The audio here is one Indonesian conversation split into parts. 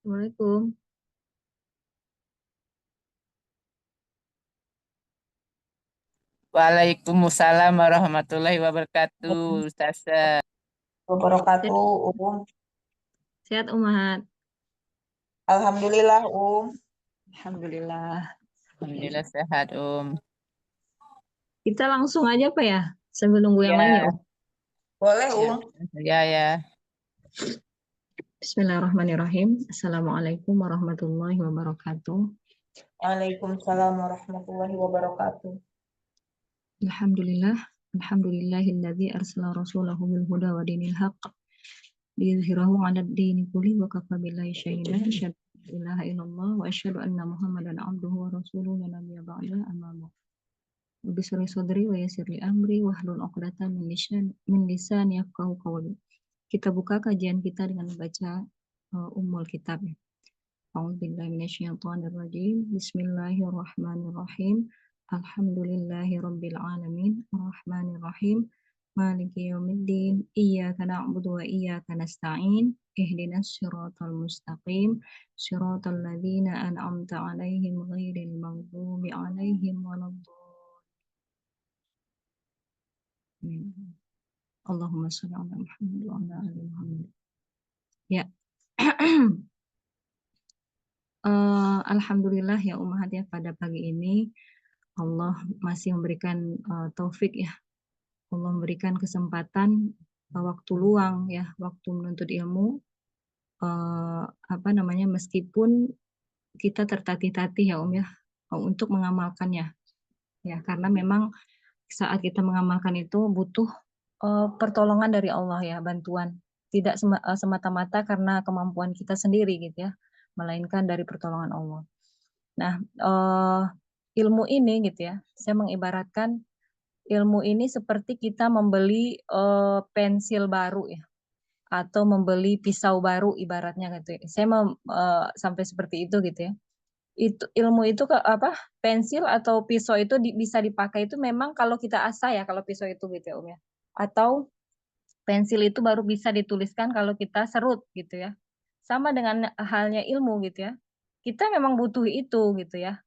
Assalamualaikum. Waalaikumsalam warahmatullahi wabarakatuh, Ustazah. Sehat, Wabarakatuh, sehat Umat. Alhamdulillah, Alhamdulillah. Alhamdulillah sehat, Kita langsung aja apa ya? Sambil nunggu yang lain ya, Ya, Boleh, ya, ya. Bismillahirrahmanirrahim. Assalamualaikum warahmatullahi wabarakatuh. Waalaikumsalam warahmatullahi wabarakatuh. Alhamdulillah. Alhamdulillahilladzi arsala rasulahu bil huda wa dinil haqq liyuzhirahu 'alad dini kulli wa kafa billahi syahida. Asyhadu an la ilaha illallah wa asyhadu anna Muhammadan abduhu wa rasuluhu la nabiyya ba'da amma ba'd. Bisri sadri wa yassirli amri wahlul 'uqdatam min lisani yafqahu qawli. Kita buka kajian kita dengan membaca Ummul Kitab. A'udzubillahi minasyaitonirrajim. Bismillahirrahmanirrahim. Alhamdulillahirabbil alamin. Arrahmanirrahim. Maliki yaumiddin. Iyyaka na'budu wa iyyaka nasta'in. Ihdinas siratal mustaqim. Siratal ladzina an'amta 'alaihim ghairil maghdubi 'alaihim waladdallin. Allahumma shalli ala Muhammad wa ala ali Muhammad. Ya. Alhamdulillah ya Ummahat ya, pada pagi ini Allah masih memberikan taufik ya. Allah memberikan kesempatan, waktu luang ya, waktu menuntut ilmu, meskipun kita tertatih-tatih ya ya, untuk mengamalkannya ya, karena memang saat kita mengamalkan itu butuh pertolongan dari Allah ya, bantuan. Tidak semata-mata karena kemampuan kita sendiri gitu ya, melainkan dari pertolongan Allah. Nah, ilmu ini gitu ya, saya mengibaratkan ilmu ini seperti kita membeli pensil baru ya, atau membeli pisau baru ibaratnya gitu ya. Saya sampai seperti itu gitu ya. Itu ilmu itu pensil atau pisau itu bisa dipakai itu memang kalau kita asah ya, kalau pisau itu gitu ya ya. Atau pensil itu baru bisa dituliskan kalau kita serut gitu ya. Sama dengan halnya ilmu gitu ya. Kita memang butuh itu gitu ya.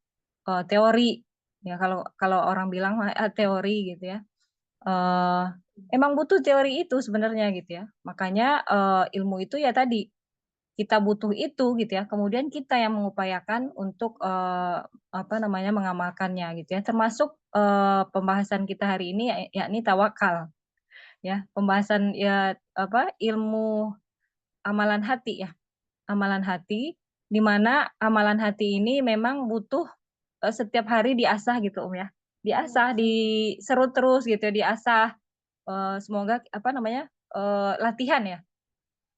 Teori ya, kalau kalau orang bilang teori gitu ya. Uh, Emang butuh teori itu sebenarnya gitu ya. Makanya ilmu itu ya tadi kita butuh itu gitu ya. Kemudian kita yang mengupayakan untuk mengamalkannya gitu ya. Termasuk pembahasan kita hari ini yakni tawakal ya. Pembahasan ya ilmu amalan hati ya. Amalan hati, di mana amalan hati ini memang butuh setiap hari diasah gitu ya. Diasah, diserut terus gitu ya, diasah. Semoga latihan ya.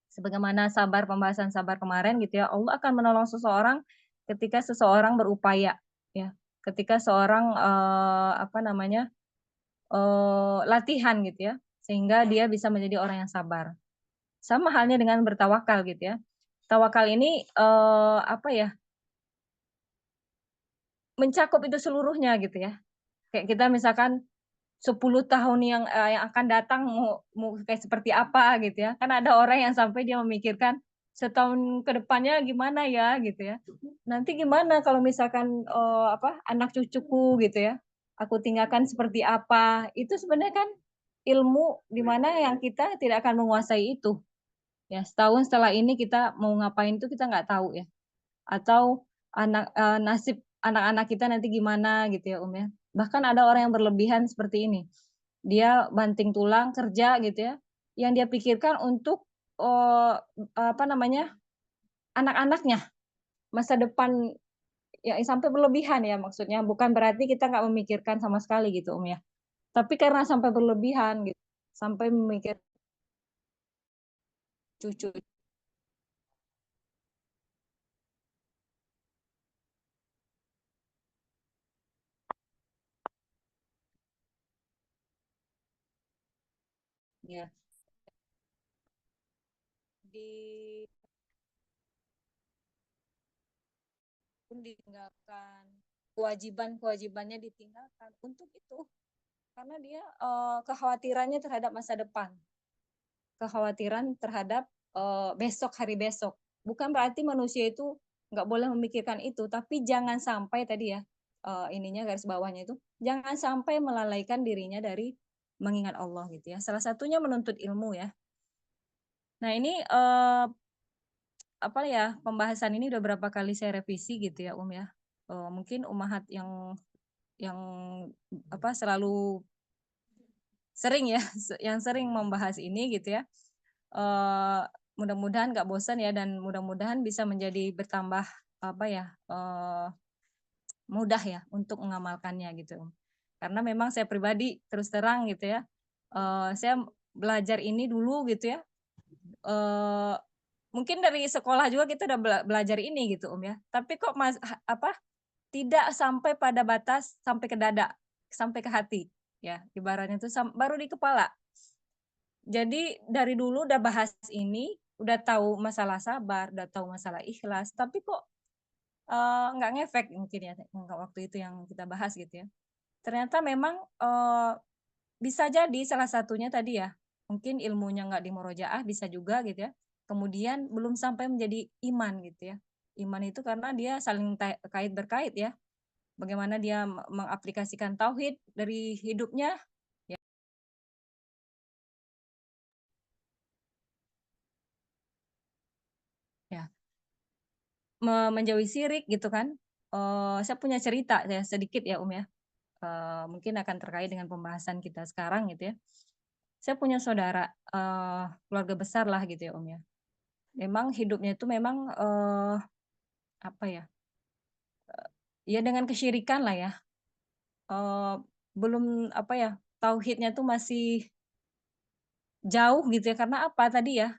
Sebagaimana pembahasan sabar kemarin gitu ya, Allah akan menolong seseorang ketika seseorang berupaya ya. Ketika seorang latihan gitu ya, sehingga dia bisa menjadi orang yang sabar. Sama halnya dengan bertawakal gitu ya. Tawakal ini mencakup itu seluruhnya gitu ya. Kayak kita misalkan 10 tahun yang akan datang mau kayak seperti apa gitu ya. Kan ada orang yang sampai dia memikirkan setahun ke depannya gimana ya gitu ya. Nanti gimana kalau misalkan anak cucuku gitu ya. Aku tinggalkan seperti apa. Itu sebenarnya kan ilmu di mana yang kita tidak akan menguasai itu. Ya, setahun setelah ini kita mau ngapain itu kita nggak tahu ya. Atau nasib anak-anak kita nanti gimana gitu ya ya. Bahkan ada orang yang berlebihan seperti ini. Dia banting tulang kerja gitu ya. Yang dia pikirkan untuk eh, anak-anaknya, masa depan ya, sampai berlebihan ya, maksudnya bukan berarti kita nggak memikirkan sama sekali gitu ya. Tapi karena sampai berlebihan gitu, sampai memikir cucu ya di pun ditinggalkan, kewajibannya ditinggalkan untuk itu, karena dia kekhawatirannya terhadap masa depan, kekhawatiran terhadap besok, hari besok. bukan berarti manusia itu nggak boleh memikirkan itu, tapi jangan sampai tadi ya, ininya garis bawahnya itu, jangan sampai melalaikan dirinya dari mengingat Allah gitu ya. Salah satunya menuntut ilmu ya. Nah ini, apa ya, pembahasan ini udah berapa kali saya revisi gitu ya, ya. Mungkin ummahat yang apa, selalu sering ya, yang sering membahas ini gitu ya. Mudah-mudahan nggak bosan ya, dan mudah-mudahan bisa menjadi bertambah apa ya, mudah ya untuk mengamalkannya gitu. Karena memang saya pribadi terus terang gitu ya, saya belajar ini dulu gitu ya, eee, mungkin dari sekolah juga kita udah belajar ini gitu ya. Tapi kok apa, tidak sampai pada batas sampai ke dada, sampai ke hati ya, ibaratnya itu baru di kepala. Jadi dari dulu udah bahas ini, udah tahu masalah sabar, udah tahu masalah ikhlas, tapi kok, nggak ngefek mungkin ya, waktu itu yang kita bahas gitu ya. Ternyata memang, bisa jadi salah satunya tadi ya, mungkin ilmunya nggak dimurojaah bisa juga gitu ya, kemudian belum sampai menjadi iman gitu ya. Iman itu karena dia saling kait berkait ya, bagaimana dia mengaplikasikan tauhid dari hidupnya ya. Menjauhi syirik gitu kan. Saya punya cerita ya sedikit ya, ya, mungkin akan terkait dengan pembahasan kita sekarang gitu ya. Saya punya saudara, keluarga besar lah gitu ya, ya. Memang hidupnya itu memang, apa ya, ya dengan kesyirikan lah ya, eee, belum apa ya, tauhidnya tuh masih jauh gitu ya, karena apa tadi ya,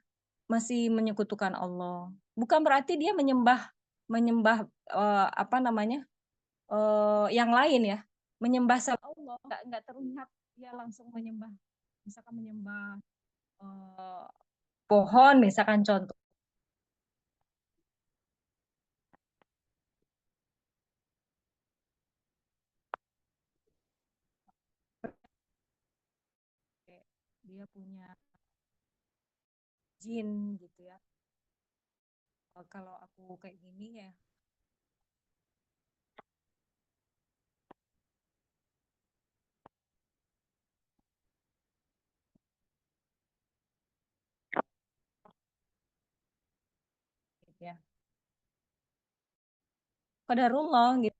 masih menyekutukan Allah. Bukan berarti dia menyembah menyembah, apa namanya, yang lain ya, menyembah selain Allah, nggak terlihat dia langsung menyembah, misalkan menyembah, eee, pohon misalkan contoh, dia punya jin gitu ya, kalau aku kayak gini ya gitu ya, qadarullah gitu.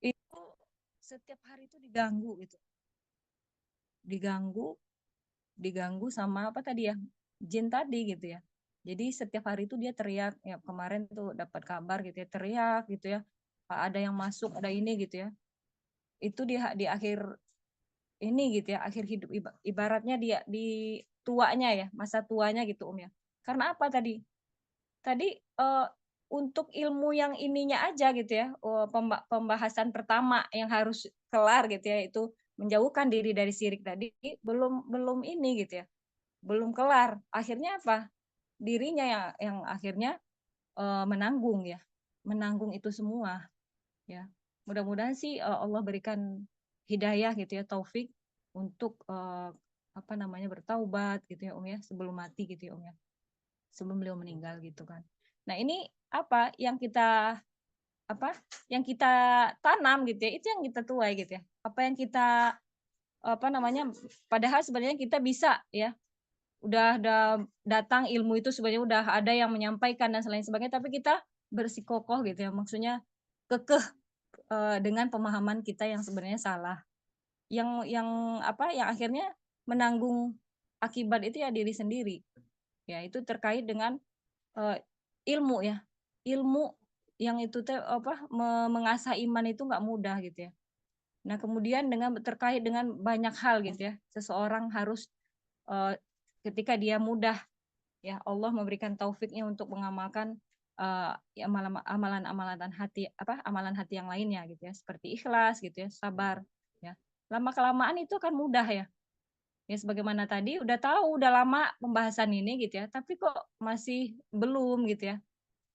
Itu setiap hari itu diganggu gitu, diganggu diganggu sama apa tadi ya, jin tadi gitu ya. Jadi setiap hari itu dia teriak, ya kemarin tuh dapat kabar gitu ya, teriak gitu ya, ada yang masuk, ada ini gitu ya. Itu di akhir ini gitu ya, akhir hidup ibaratnya dia di tuanya ya, masa tuanya gitu ya. Karena apa tadi? Tadi, untuk ilmu yang ininya aja gitu ya, pembahasan pertama yang harus kelar gitu ya, itu menjauhkan diri dari syirik tadi, belum belum ini gitu ya, belum kelar. Akhirnya apa? Dirinya yang akhirnya, menanggung ya, menanggung itu semua ya. Mudah-mudahan sih, Allah berikan hidayah gitu ya, taufik untuk, apa namanya, bertaubat gitu ya, ya, sebelum mati gitu ya, ya. Sebelum beliau meninggal gitu kan. Nah ini apa, yang kita apa, yang kita tanam gitu ya, itu yang kita tuai gitu ya. Apa yang kita, apa namanya, padahal sebenarnya kita bisa ya, udah datang ilmu itu sebenarnya udah ada yang menyampaikan dan selain sebagainya, tapi kita bersikokoh gitu ya, maksudnya kekeh, dengan pemahaman kita yang sebenarnya salah. Yang apa, yang akhirnya menanggung akibat itu ya diri sendiri. Ya itu terkait dengan, ilmu ya, ilmu yang itu teh apa, mengasah iman itu nggak mudah gitu ya. Nah kemudian dengan terkait dengan banyak hal gitu ya, seseorang harus, eee, ketika dia mudah ya, Allah memberikan taufiknya untuk mengamalkan, ya amalan-amalan hati apa, amalan hati yang lainnya gitu ya, seperti ikhlas gitu ya, sabar ya. Lama-kelamaan itu kan mudah ya. Ya sebagaimana tadi udah tahu, udah lama pembahasan ini gitu ya, tapi kok masih belum gitu ya.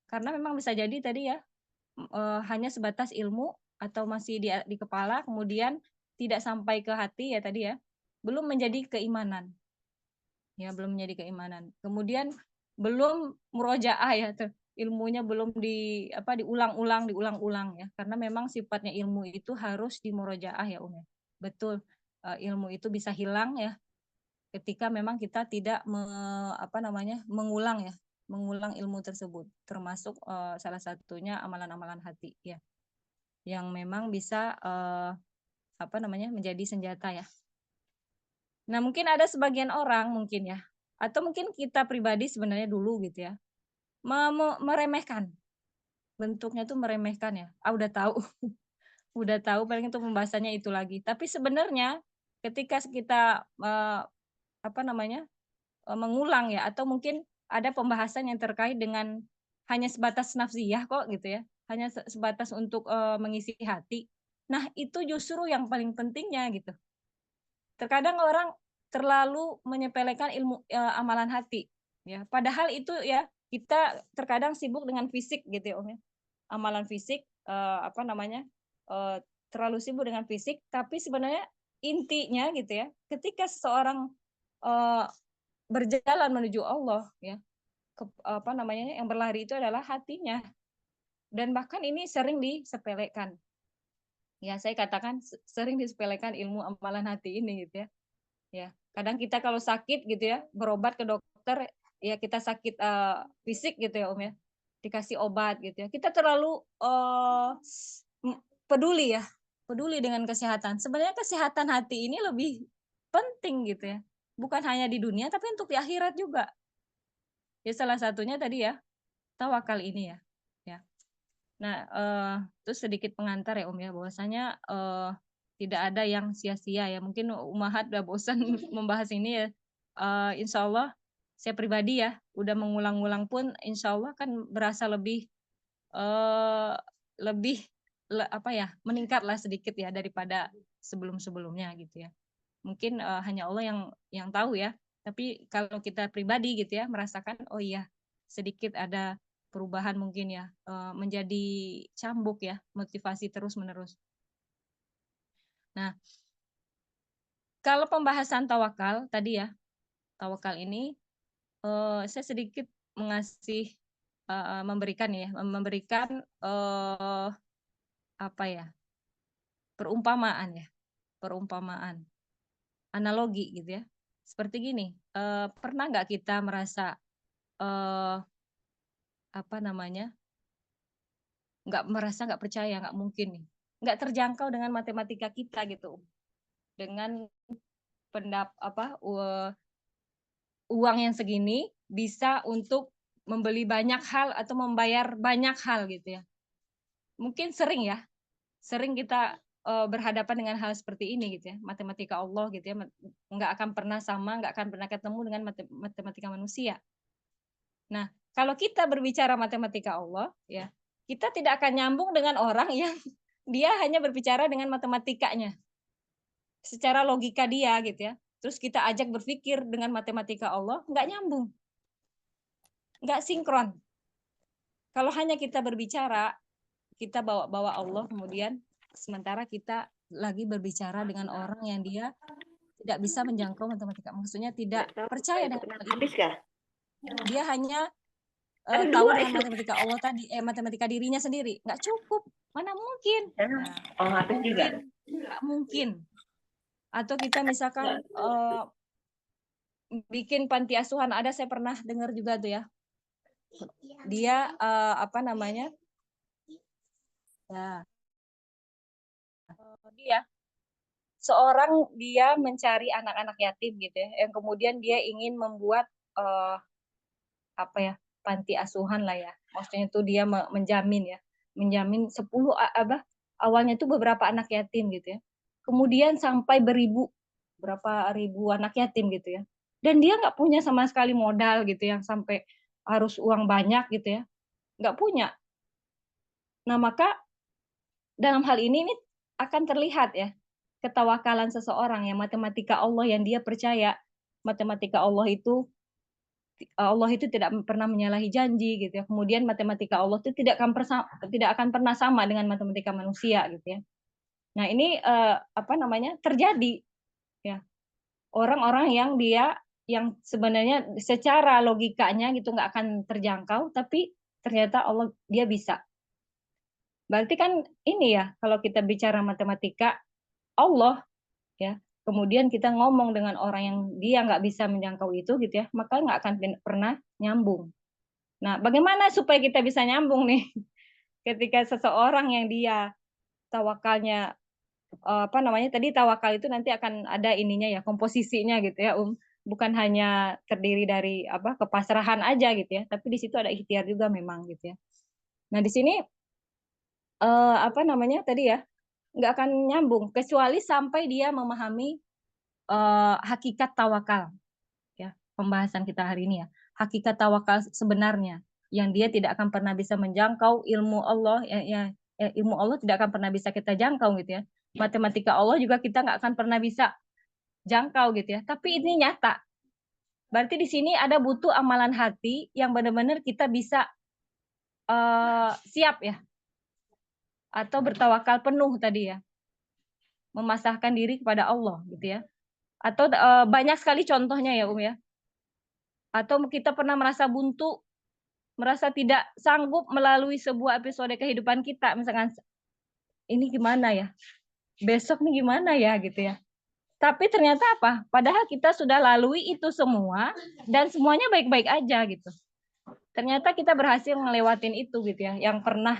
Karena memang bisa jadi tadi ya, hanya sebatas ilmu atau masih di kepala, kemudian tidak sampai ke hati ya tadi ya, belum menjadi keimanan. Ya, belum menjadi keimanan. Kemudian belum murojaah ya tuh, ilmunya belum diulang-ulang ya. Karena memang sifatnya ilmu itu harus dimurojaah ya, ya. Betul. Ilmu itu bisa hilang ya ketika memang kita tidak mengulang ya, mengulang ilmu tersebut. Termasuk salah satunya amalan-amalan hati ya. Yang memang bisa menjadi senjata ya. Nah, mungkin ada sebagian orang mungkin ya, atau mungkin kita pribadi sebenarnya dulu gitu ya, meremehkan. Bentuknya tuh meremehkan ya. Udah tahu, udah tahu paling itu pembahasannya itu lagi. Tapi sebenarnya ketika kita mengulang ya, atau mungkin ada pembahasan yang terkait dengan hanya sebatas nafsiyah kok gitu ya, hanya sebatas untuk mengisi hati. Nah, itu justru yang paling pentingnya gitu. Terkadang orang terlalu menyepelekan amalan hati, ya. Padahal itu ya, kita terkadang sibuk dengan fisik gitu ya, Om, ya. Amalan fisik, terlalu sibuk dengan fisik, tapi sebenarnya intinya gitu ya, ketika seseorang berjalan menuju Allah ya, yang berlari itu adalah hatinya. Dan bahkan ini sering disepelekan. Ya, saya katakan sering disepelekan ilmu amalan hati ini gitu ya. Ya, kadang kita kalau sakit gitu ya, berobat ke dokter, ya kita sakit fisik gitu ya, Om ya. Dikasih obat gitu ya. Kita terlalu peduli ya, peduli dengan kesehatan. Sebenarnya kesehatan hati ini lebih penting gitu ya. Bukan hanya di dunia tapi untuk di akhirat juga. Ya salah satunya tadi ya, tawakal ini ya. Ya. Nah, terus sedikit pengantar ya Om ya, bahwasanya tidak ada yang sia-sia ya. Mungkin Ummahat udah bosan membahas ini ya. Insya Allah saya pribadi ya, udah mengulang-ulang pun insya Allah kan berasa lebih lebih meningkatlah sedikit ya daripada sebelum-sebelumnya gitu ya. Mungkin hanya Allah yang tahu ya. Tapi kalau kita pribadi gitu ya merasakan oh iya sedikit ada perubahan mungkin ya, menjadi cambuk ya, motivasi terus-menerus. Nah, kalau pembahasan tawakal tadi ya, tawakal ini saya sedikit memberikan perumpamaan, analogi gitu ya. Seperti gini, pernah nggak kita merasa nggak percaya, nggak mungkin nih, nggak terjangkau dengan matematika kita gitu, dengan uang yang segini bisa untuk membeli banyak hal atau membayar banyak hal gitu ya. Mungkin sering kita berhadapan dengan hal seperti ini gitu ya, matematika Allah gitu ya, nggak akan pernah sama, nggak akan pernah ketemu dengan matematika manusia. Nah, kalau kita berbicara matematika Allah ya, kita tidak akan nyambung dengan orang yang dia hanya berbicara dengan matematikanya, secara logika dia gitu ya. Terus kita ajak berpikir dengan matematika Allah, nggak nyambung, nggak sinkron. Kalau hanya kita berbicara, kita bawa Allah, kemudian sementara kita lagi berbicara dengan orang yang dia tidak bisa menjangkau matematika, maksudnya tidak percaya dengan hal itu. Dia hanya tahu dengan matematika Allah tadi, matematika dirinya sendiri, nggak cukup, mana mungkin? Nggak mungkin. Atau kita misalkan bikin panti asuhan, ada saya pernah dengar juga tuh ya. Dia dia mencari anak-anak yatim gitu ya, yang kemudian dia ingin membuat panti asuhan lah ya. Maksudnya itu dia menjamin 10 awalnya itu beberapa anak yatim gitu ya. Kemudian sampai berapa ribu anak yatim gitu ya. Dan dia nggak punya sama sekali modal gitu yang sampai harus uang banyak gitu ya. Nggak punya. Nah, maka dalam hal ini akan terlihat ya ketawakalan seseorang ya, matematika Allah yang dia percaya matematika Allah itu Allah itu tidak pernah menyalahi janji gitu ya. Kemudian matematika Allah itu tidak akan pernah sama dengan matematika manusia gitu ya. Nah, ini apa namanya? Terjadi ya. Orang-orang yang sebenarnya secara logikanya gitu nggak akan terjangkau, tapi ternyata Allah dia bisa. Berarti kan ini ya, kalau kita bicara matematika Allah ya, kemudian kita ngomong dengan orang yang dia nggak bisa menjangkau itu gitu ya, maka nggak akan pernah nyambung. Nah, bagaimana supaya kita bisa nyambung nih? Ketika seseorang yang dia tawakalnya apa namanya tadi, tawakal itu nanti akan ada ininya ya, komposisinya gitu ya, bukan hanya terdiri dari apa kepasrahan aja gitu ya, tapi di situ ada ikhtiar juga memang gitu ya. Nah, di sini apa namanya tadi ya, nggak akan nyambung kecuali sampai dia memahami hakikat tawakal ya, pembahasan kita hari ini ya, hakikat tawakal sebenarnya yang dia tidak akan pernah bisa menjangkau ilmu Allah ilmu Allah tidak akan pernah bisa kita jangkau gitu ya, matematika Allah juga kita nggak akan pernah bisa jangkau gitu ya, tapi ini nyata. Berarti di sini ada butuh amalan hati yang benar-benar kita bisa siap ya, atau bertawakal penuh tadi ya, memasrahkan diri kepada Allah gitu ya. Atau banyak sekali contohnya ya ya. Atau kita pernah merasa buntu, merasa tidak sanggup melalui sebuah episode kehidupan kita, misalkan ini gimana ya, besok nih gimana ya gitu ya. Tapi ternyata apa? Padahal kita sudah lalui itu semua dan semuanya baik-baik aja gitu. Ternyata kita berhasil ngelewatin itu gitu ya. Yang pernah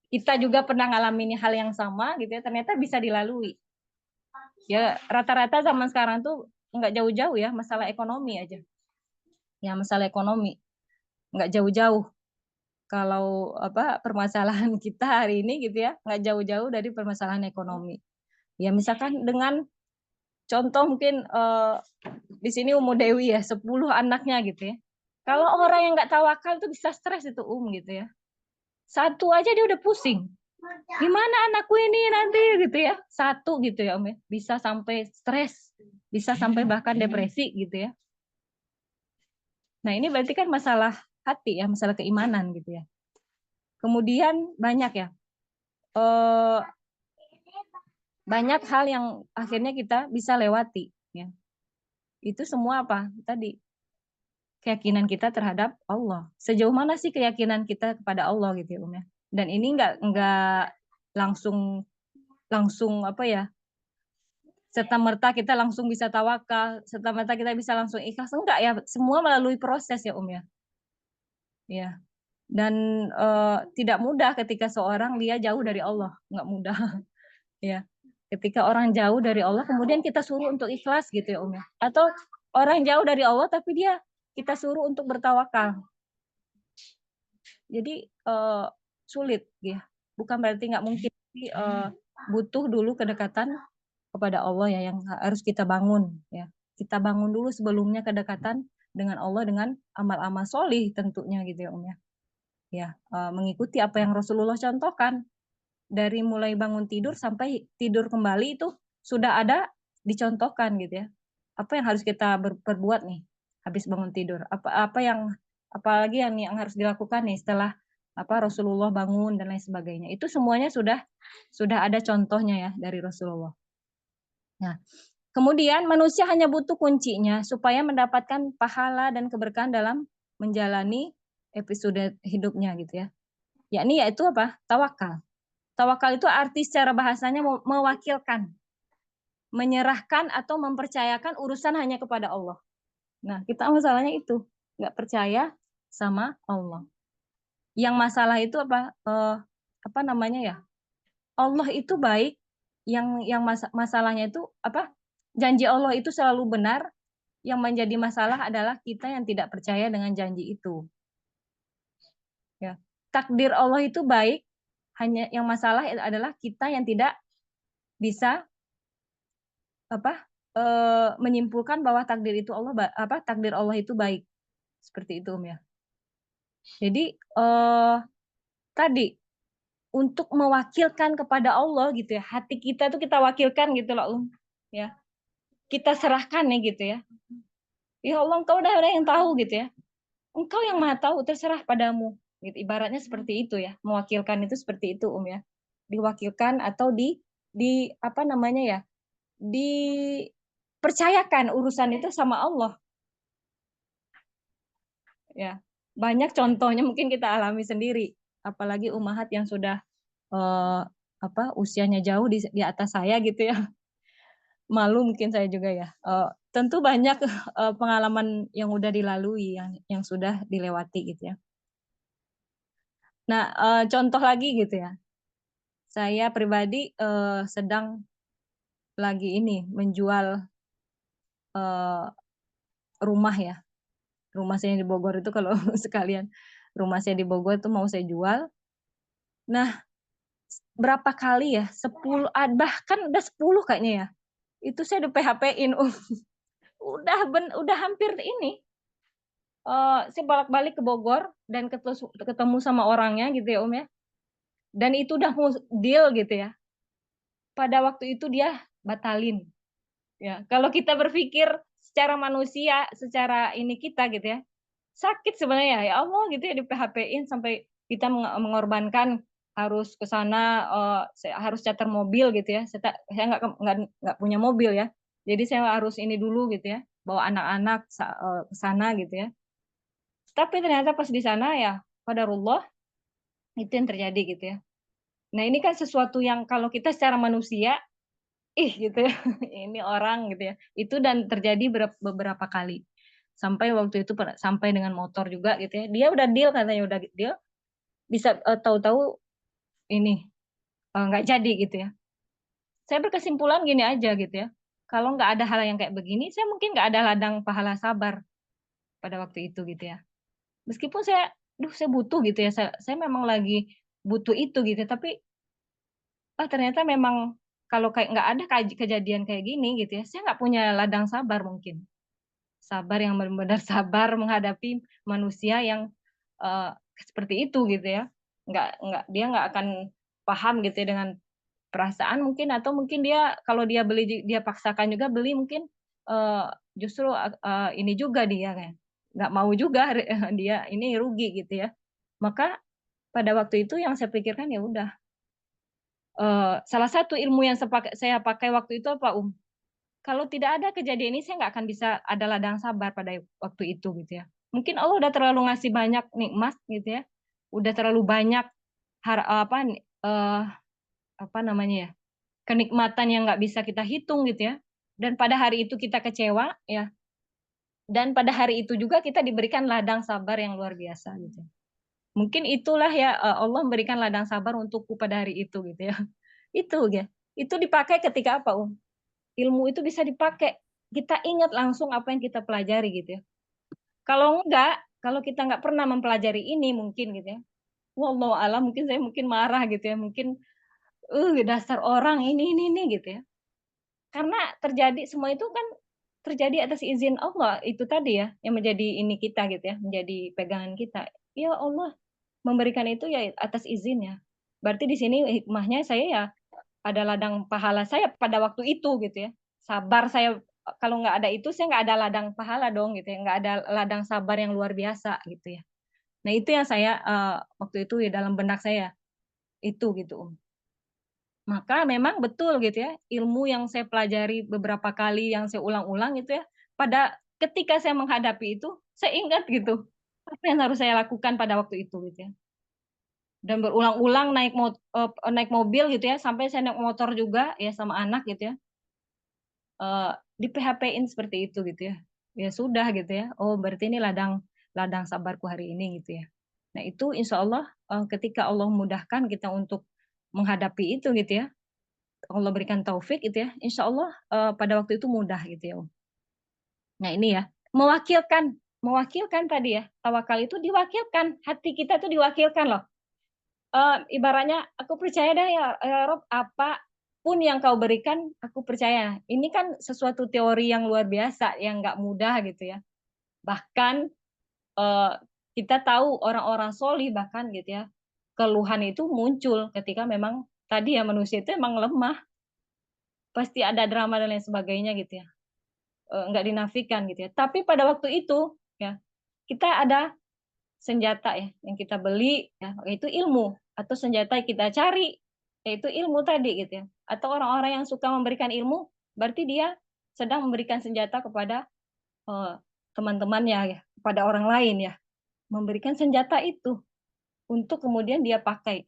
kita juga pernah ngalamin hal yang sama gitu ya, ternyata bisa dilalui. Ya rata-rata zaman sekarang tuh nggak jauh-jauh ya, masalah ekonomi aja. Ya masalah ekonomi nggak jauh-jauh. Kalau apa permasalahan kita hari ini gitu ya, nggak jauh-jauh dari permasalahan ekonomi. Ya misalkan dengan contoh mungkin di sini Dewi ya, 10 anaknya gitu ya. Kalau orang yang nggak tawakal tuh bisa stres itu gitu ya. Satu aja dia udah pusing. Gimana anakku ini nanti gitu ya. Satu gitu ya ya. Bisa sampai stres, bisa sampai bahkan depresi gitu ya. Nah, ini berarti kan masalah hati ya, masalah keimanan gitu ya. Kemudian banyak ya. Banyak hal yang akhirnya kita bisa lewati ya. Itu semua apa? Tadi keyakinan kita terhadap Allah. Sejauh mana sih keyakinan kita kepada Allah gitu ya, ya. Dan ini enggak langsung apa ya? Serta-merta kita langsung bisa tawakal, serta-merta kita bisa langsung ikhlas, enggak ya, semua melalui proses ya ya. Ya. Dan tidak mudah ketika seorang dia jauh dari Allah, enggak mudah. Ya. Ketika orang jauh dari Allah kemudian kita suruh untuk ikhlas gitu ya ya. Atau orang jauh dari Allah tapi kita suruh untuk bertawakal. Jadi sulit ya. Bukan berarti nggak mungkin, butuh dulu kedekatan kepada Allah ya yang harus kita bangun ya. Kita bangun dulu sebelumnya kedekatan dengan Allah dengan amal-amal solih tentunya gitu ya ya. Ya, mengikuti apa yang Rasulullah contohkan. Dari mulai bangun tidur sampai tidur kembali itu sudah ada dicontohkan gitu ya. Apa yang harus kita perbuat nih habis bangun tidur? Apalagi yang harus dilakukan nih setelah Rasulullah bangun dan lain sebagainya. Itu semuanya sudah ada contohnya ya dari Rasulullah. Nah, kemudian manusia hanya butuh kuncinya supaya mendapatkan pahala dan keberkahan dalam menjalani episode hidupnya gitu ya. Yakni yaitu apa? Tawakal. Tawakal itu arti secara bahasanya mewakilkan, menyerahkan atau mempercayakan urusan hanya kepada Allah. Nah, kita masalahnya itu, nggak percaya sama Allah. Yang masalah itu apa namanya ya? Allah itu baik, yang masalahnya itu apa? Janji Allah itu selalu benar, yang menjadi masalah adalah kita yang tidak percaya dengan janji itu. Ya. Takdir Allah itu baik, hanya yang masalah adalah kita yang tidak bisa menyimpulkan bahwa takdir Allah itu baik, seperti itu ya. Jadi tadi untuk mewakilkan kepada Allah gitu ya, hati kita tuh kita wakilkan gitu loh ya, kita serahkan nih gitu ya. Ya Allah, engkau udah ada yang tahu gitu ya. Engkau yang maha tahu, terserah padamu. Gitu. Ibaratnya seperti itu ya. Mewakilkan itu seperti itu ya. Diwakilkan atau di apa namanya ya? Dipercayakan urusan itu sama Allah ya. Banyak contohnya mungkin kita alami sendiri. Apalagi ummahat yang sudah usianya jauh di atas saya gitu ya. Malu mungkin saya juga ya. Tentu banyak pengalaman yang udah dilalui, yang sudah dilewati gitu ya. Nah, contoh lagi gitu ya. Saya pribadi sedang lagi ini menjual rumah ya. Rumah saya di Bogor itu kalau sekalian rumah saya di Bogor itu mau saya jual. Nah, berapa kali ya? 10 bahkan udah 10 kayaknya ya. Itu saya di PHP-in. Udah hampir ini. Saya bolak-balik ke Bogor dan ketemu sama orangnya gitu ya ya. Dan itu udah mau deal gitu ya. Pada waktu itu dia batalin. Ya, kalau kita berpikir secara manusia, secara ini kita gitu ya, sakit sebenarnya ya Allah gitu ya di PHP-in sampai kita mengorbankan harus ke sana, harus charter mobil gitu ya. Saya nggak punya mobil ya. Jadi saya harus ini dulu gitu ya, bawa anak-anak ke sana gitu ya. Tapi ternyata pas di sana ya, qadarullah itu yang terjadi gitu ya. Nah, ini kan sesuatu yang kalau kita secara manusia, ih gitu ya, ini orang gitu ya. Itu dan terjadi beberapa kali. Sampai waktu itu sampai dengan motor juga gitu ya. Dia udah deal katanya udah deal, bisa tahu-tahu ini nggak jadi gitu ya. Saya berkesimpulan gini aja gitu ya. Kalau nggak ada hal yang kayak begini, saya mungkin nggak ada ladang pahala sabar pada waktu itu gitu ya. Meskipun saya butuh gitu ya. Saya memang lagi butuh itu gitu. Tapi ternyata memang kalau kayak nggak ada kejadian kayak gini gitu ya, saya nggak punya ladang sabar mungkin. Sabar yang benar-benar sabar menghadapi manusia yang seperti itu gitu ya. Dia nggak akan paham gitu ya dengan perasaan mungkin, atau mungkin dia kalau dia beli, dia paksakan juga beli mungkin justru ini juga dia kan nggak mau juga dia ini rugi gitu ya. Maka pada waktu itu yang saya pikirkan ya udah, salah satu ilmu yang saya pakai waktu itu apa, kalau tidak ada kejadian ini saya nggak akan bisa ada ladang sabar pada waktu itu gitu ya. Mungkin Allah udah terlalu ngasih banyak nikmat gitu ya, udah terlalu banyak apa namanya ya, kenikmatan yang nggak bisa kita hitung gitu ya. Dan pada hari itu kita kecewa ya. Dan pada hari itu juga kita diberikan ladang sabar yang luar biasa gitu. Mungkin itulah ya, Allah memberikan ladang sabar untukku pada hari itu gitu ya. Itu ya. Itu dipakai ketika apa, ilmu itu bisa dipakai. Kita ingat langsung apa yang kita pelajari gitu ya. Kalau enggak, kalau kita nggak pernah mempelajari ini mungkin gitu ya. Wallahu alam, mungkin saya mungkin marah gitu ya. Mungkin dasar orang ini gitu ya. Karena terjadi semua itu kan terjadi atas izin Allah itu tadi ya, yang menjadi ini kita gitu ya, menjadi pegangan kita. Ya Allah memberikan itu ya atas izinnya. Berarti di sini hikmahnya saya ya ada ladang pahala saya pada waktu itu gitu ya. Sabar saya, kalau nggak ada itu saya nggak ada ladang pahala dong gitu ya, nggak ada ladang sabar yang luar biasa gitu ya. Nah itu yang saya waktu itu ya dalam benak saya itu gitu. Maka memang betul gitu ya, ilmu yang saya pelajari beberapa kali, yang saya ulang-ulang itu ya, pada ketika saya menghadapi itu, saya ingat gitu, apa yang harus saya lakukan pada waktu itu gitu ya. Dan berulang-ulang naik mobil gitu ya, sampai saya naik motor juga ya sama anak gitu ya, di PHP-in seperti itu gitu ya. Ya sudah gitu ya, oh berarti ini ladang ladang sabarku hari ini gitu ya. Nah itu insya Allah ketika Allah mudahkan kita untuk menghadapi itu gitu ya, Allah berikan taufik gitu ya, insya Allah pada waktu itu mudah gitu ya. Nah ini ya, mewakilkan tadi ya, tawakal itu diwakilkan, hati kita tuh diwakilkan loh. Ibaratnya aku percaya dah ya Rob, apapun yang kau berikan aku percaya. Ini kan sesuatu teori yang luar biasa, yang nggak mudah gitu ya. Bahkan eh, kita tahu orang-orang solih bahkan gitu ya, keluhan itu muncul ketika memang tadi ya manusia itu emang lemah, pasti ada drama dan lain sebagainya gitu ya. nggak dinafikan gitu ya. Tapi pada waktu itu ya kita ada senjata ya yang kita beli ya, yaitu ilmu, atau senjata yang kita cari yaitu ilmu tadi gitu ya. Atau orang-orang yang suka memberikan ilmu berarti dia sedang memberikan senjata kepada teman-temannya ya, kepada orang lain ya, memberikan senjata itu untuk kemudian dia pakai.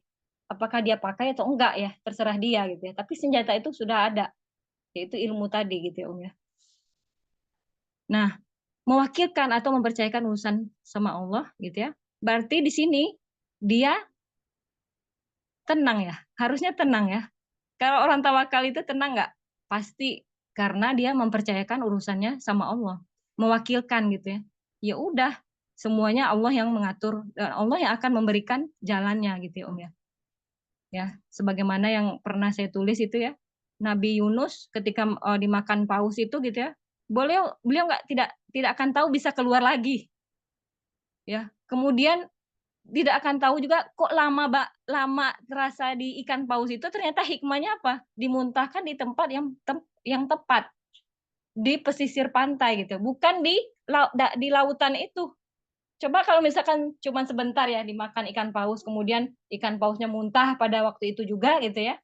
Apakah dia pakai atau enggak ya, terserah dia gitu ya. Tapi senjata itu sudah ada, yaitu ilmu tadi gitu ya ya. Nah, mewakilkan atau mempercayakan urusan sama Allah gitu ya. Berarti di sini dia tenang ya, harusnya tenang ya. Kalau orang tawakal itu tenang nggak? Pasti, karena dia mempercayakan urusannya sama Allah, mewakilkan gitu ya. Ya udah, semuanya Allah yang mengatur dan Allah yang akan memberikan jalannya gitu ya ya. Ya, sebagaimana yang pernah saya tulis itu ya, Nabi Yunus ketika dimakan paus itu gitu ya, beliau nggak tidak akan tahu bisa keluar lagi. Ya, kemudian tidak akan tahu juga kok lama terasa di ikan paus itu, ternyata hikmahnya apa? Dimuntahkan di tempat yang tepat, di pesisir pantai gitu, bukan di lautan itu. Coba kalau misalkan cuma sebentar ya dimakan ikan paus, kemudian ikan pausnya muntah pada waktu itu juga gitu ya.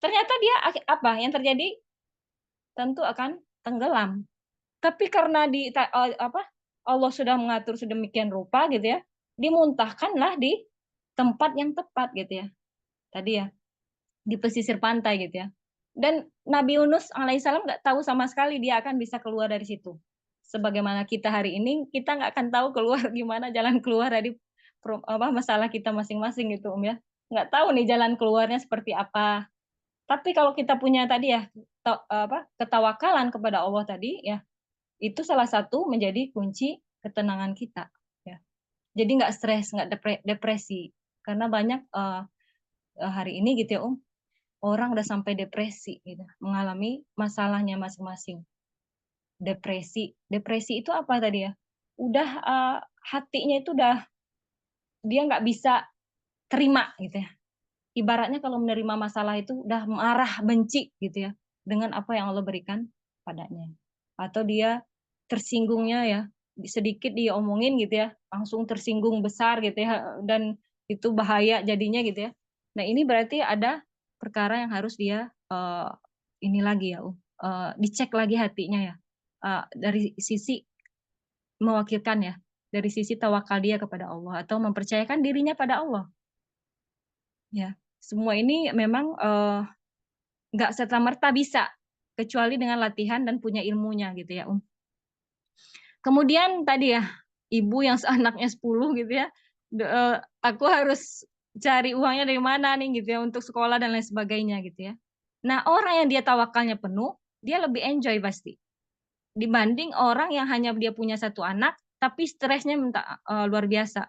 Ternyata dia apa yang terjadi? Tentu akan tenggelam. Tapi karena Allah sudah mengatur sedemikian rupa gitu ya, dimuntahkanlah di tempat yang tepat gitu ya. Tadi ya, di pesisir pantai gitu ya. Dan Nabi Yunus alaihissalam nggak tahu sama sekali dia akan bisa keluar dari situ. Sebagaimana kita hari ini, kita nggak akan tahu keluar gimana jalan keluar dari masalah kita masing-masing gitu ya. Nggak tahu nih jalan keluarnya seperti apa. Tapi kalau kita punya tadi ya ketawakalan kepada Allah tadi ya, itu salah satu menjadi kunci ketenangan kita ya. Jadi nggak stres, nggak depresi, karena banyak hari ini gitu ya orang udah sampai depresi gitu, mengalami masalahnya masing-masing. Depresi itu apa tadi ya, udah hatinya itu udah dia nggak bisa terima gitu ya. Ibaratnya kalau menerima masalah itu udah marah, benci gitu ya dengan apa yang Allah berikan padanya. Atau dia tersinggungnya ya, sedikit dia omongin gitu ya, langsung tersinggung besar gitu ya, dan itu bahaya jadinya gitu ya. Nah, ini berarti ada perkara yang harus dia ini lagi ya, dicek lagi hatinya ya. Dari sisi mewakilkan ya, dari sisi tawakal dia kepada Allah atau mempercayakan dirinya pada Allah. Ya, semua ini memang nggak serta-merta bisa, kecuali dengan latihan dan punya ilmunya gitu ya. Kemudian tadi ya, ibu yang seanaknya 10 gitu ya, aku harus cari uangnya dari mana nih gitu ya untuk sekolah dan lain sebagainya gitu ya. Nah, orang yang dia tawakalnya penuh, dia lebih enjoy pasti. Dibanding orang yang hanya dia punya satu anak, tapi stresnya luar biasa.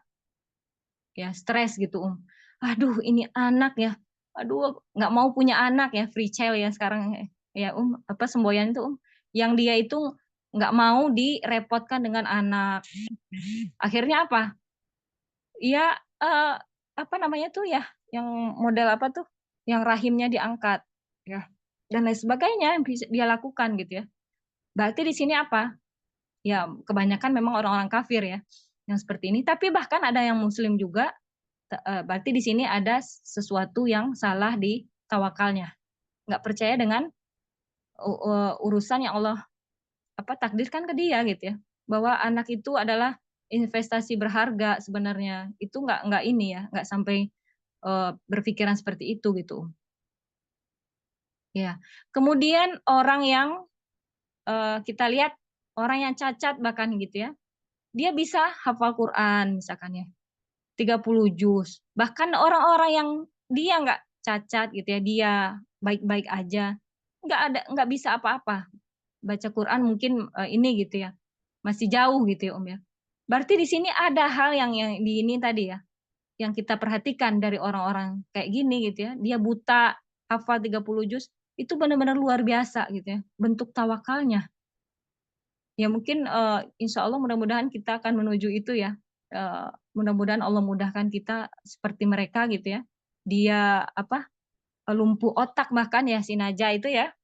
Ya, stres gitu. Aduh, ini anak ya. Aduh, nggak mau punya anak ya, free child ya sekarang ya apa semboyan itu yang dia itu nggak mau direpotkan dengan anak. Akhirnya apa? Ya apa namanya tuh ya, yang model apa tuh, yang rahimnya diangkat ya, dan lain sebagainya yang bisa dia lakukan gitu ya. Berarti di sini apa? Ya kebanyakan memang orang-orang kafir ya yang seperti ini, tapi bahkan ada yang muslim juga. Berarti di sini ada sesuatu yang salah di tawakalnya. Nggak percaya dengan urusan yang Allah takdirkan ke dia gitu ya. Bahwa anak itu adalah investasi berharga sebenarnya. Itu nggak ini ya, nggak sampai berpikiran seperti itu gitu. Ya. Kemudian orang yang kita lihat orang yang cacat bahkan gitu ya. Dia bisa hafal Quran misalkan ya. 30 juz. Bahkan orang-orang yang dia nggak cacat gitu ya, dia baik-baik aja, nggak bisa apa-apa. Baca Quran mungkin ini gitu ya, masih jauh gitu ya ya. Berarti di sini ada hal yang di ini tadi ya, yang kita perhatikan dari orang-orang kayak gini gitu ya. Dia buta, hafal 30 juz, itu benar-benar luar biasa gitu ya, bentuk tawakalnya. Ya mungkin insya Allah mudah-mudahan kita akan menuju itu ya. Mudah-mudahan Allah mudahkan kita seperti mereka gitu ya. Dia lumpuh otak bahkan ya si Naja itu ya.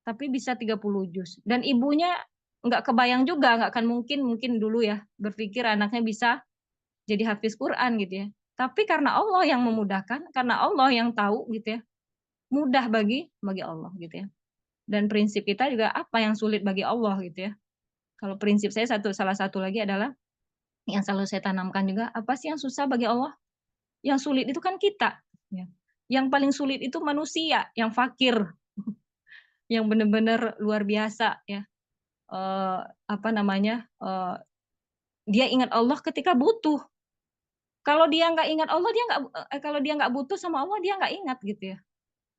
Tapi bisa 30 juz. Dan ibunya nggak kebayang juga, nggak akan mungkin dulu ya berpikir anaknya bisa jadi hafiz Quran gitu ya. Tapi karena Allah yang memudahkan, karena Allah yang tahu gitu ya, mudah bagi Allah gitu ya. Dan prinsip kita juga apa yang sulit bagi Allah gitu ya. Kalau prinsip saya salah satu lagi adalah yang selalu saya tanamkan juga, apa sih yang susah bagi Allah? Yang sulit itu kan kita. Ya. Yang paling sulit itu manusia yang fakir, yang benar-benar luar biasa ya. Apa namanya? Dia ingat Allah ketika butuh. Kalau dia nggak ingat Allah, kalau dia nggak butuh sama Allah, dia nggak ingat gitu ya.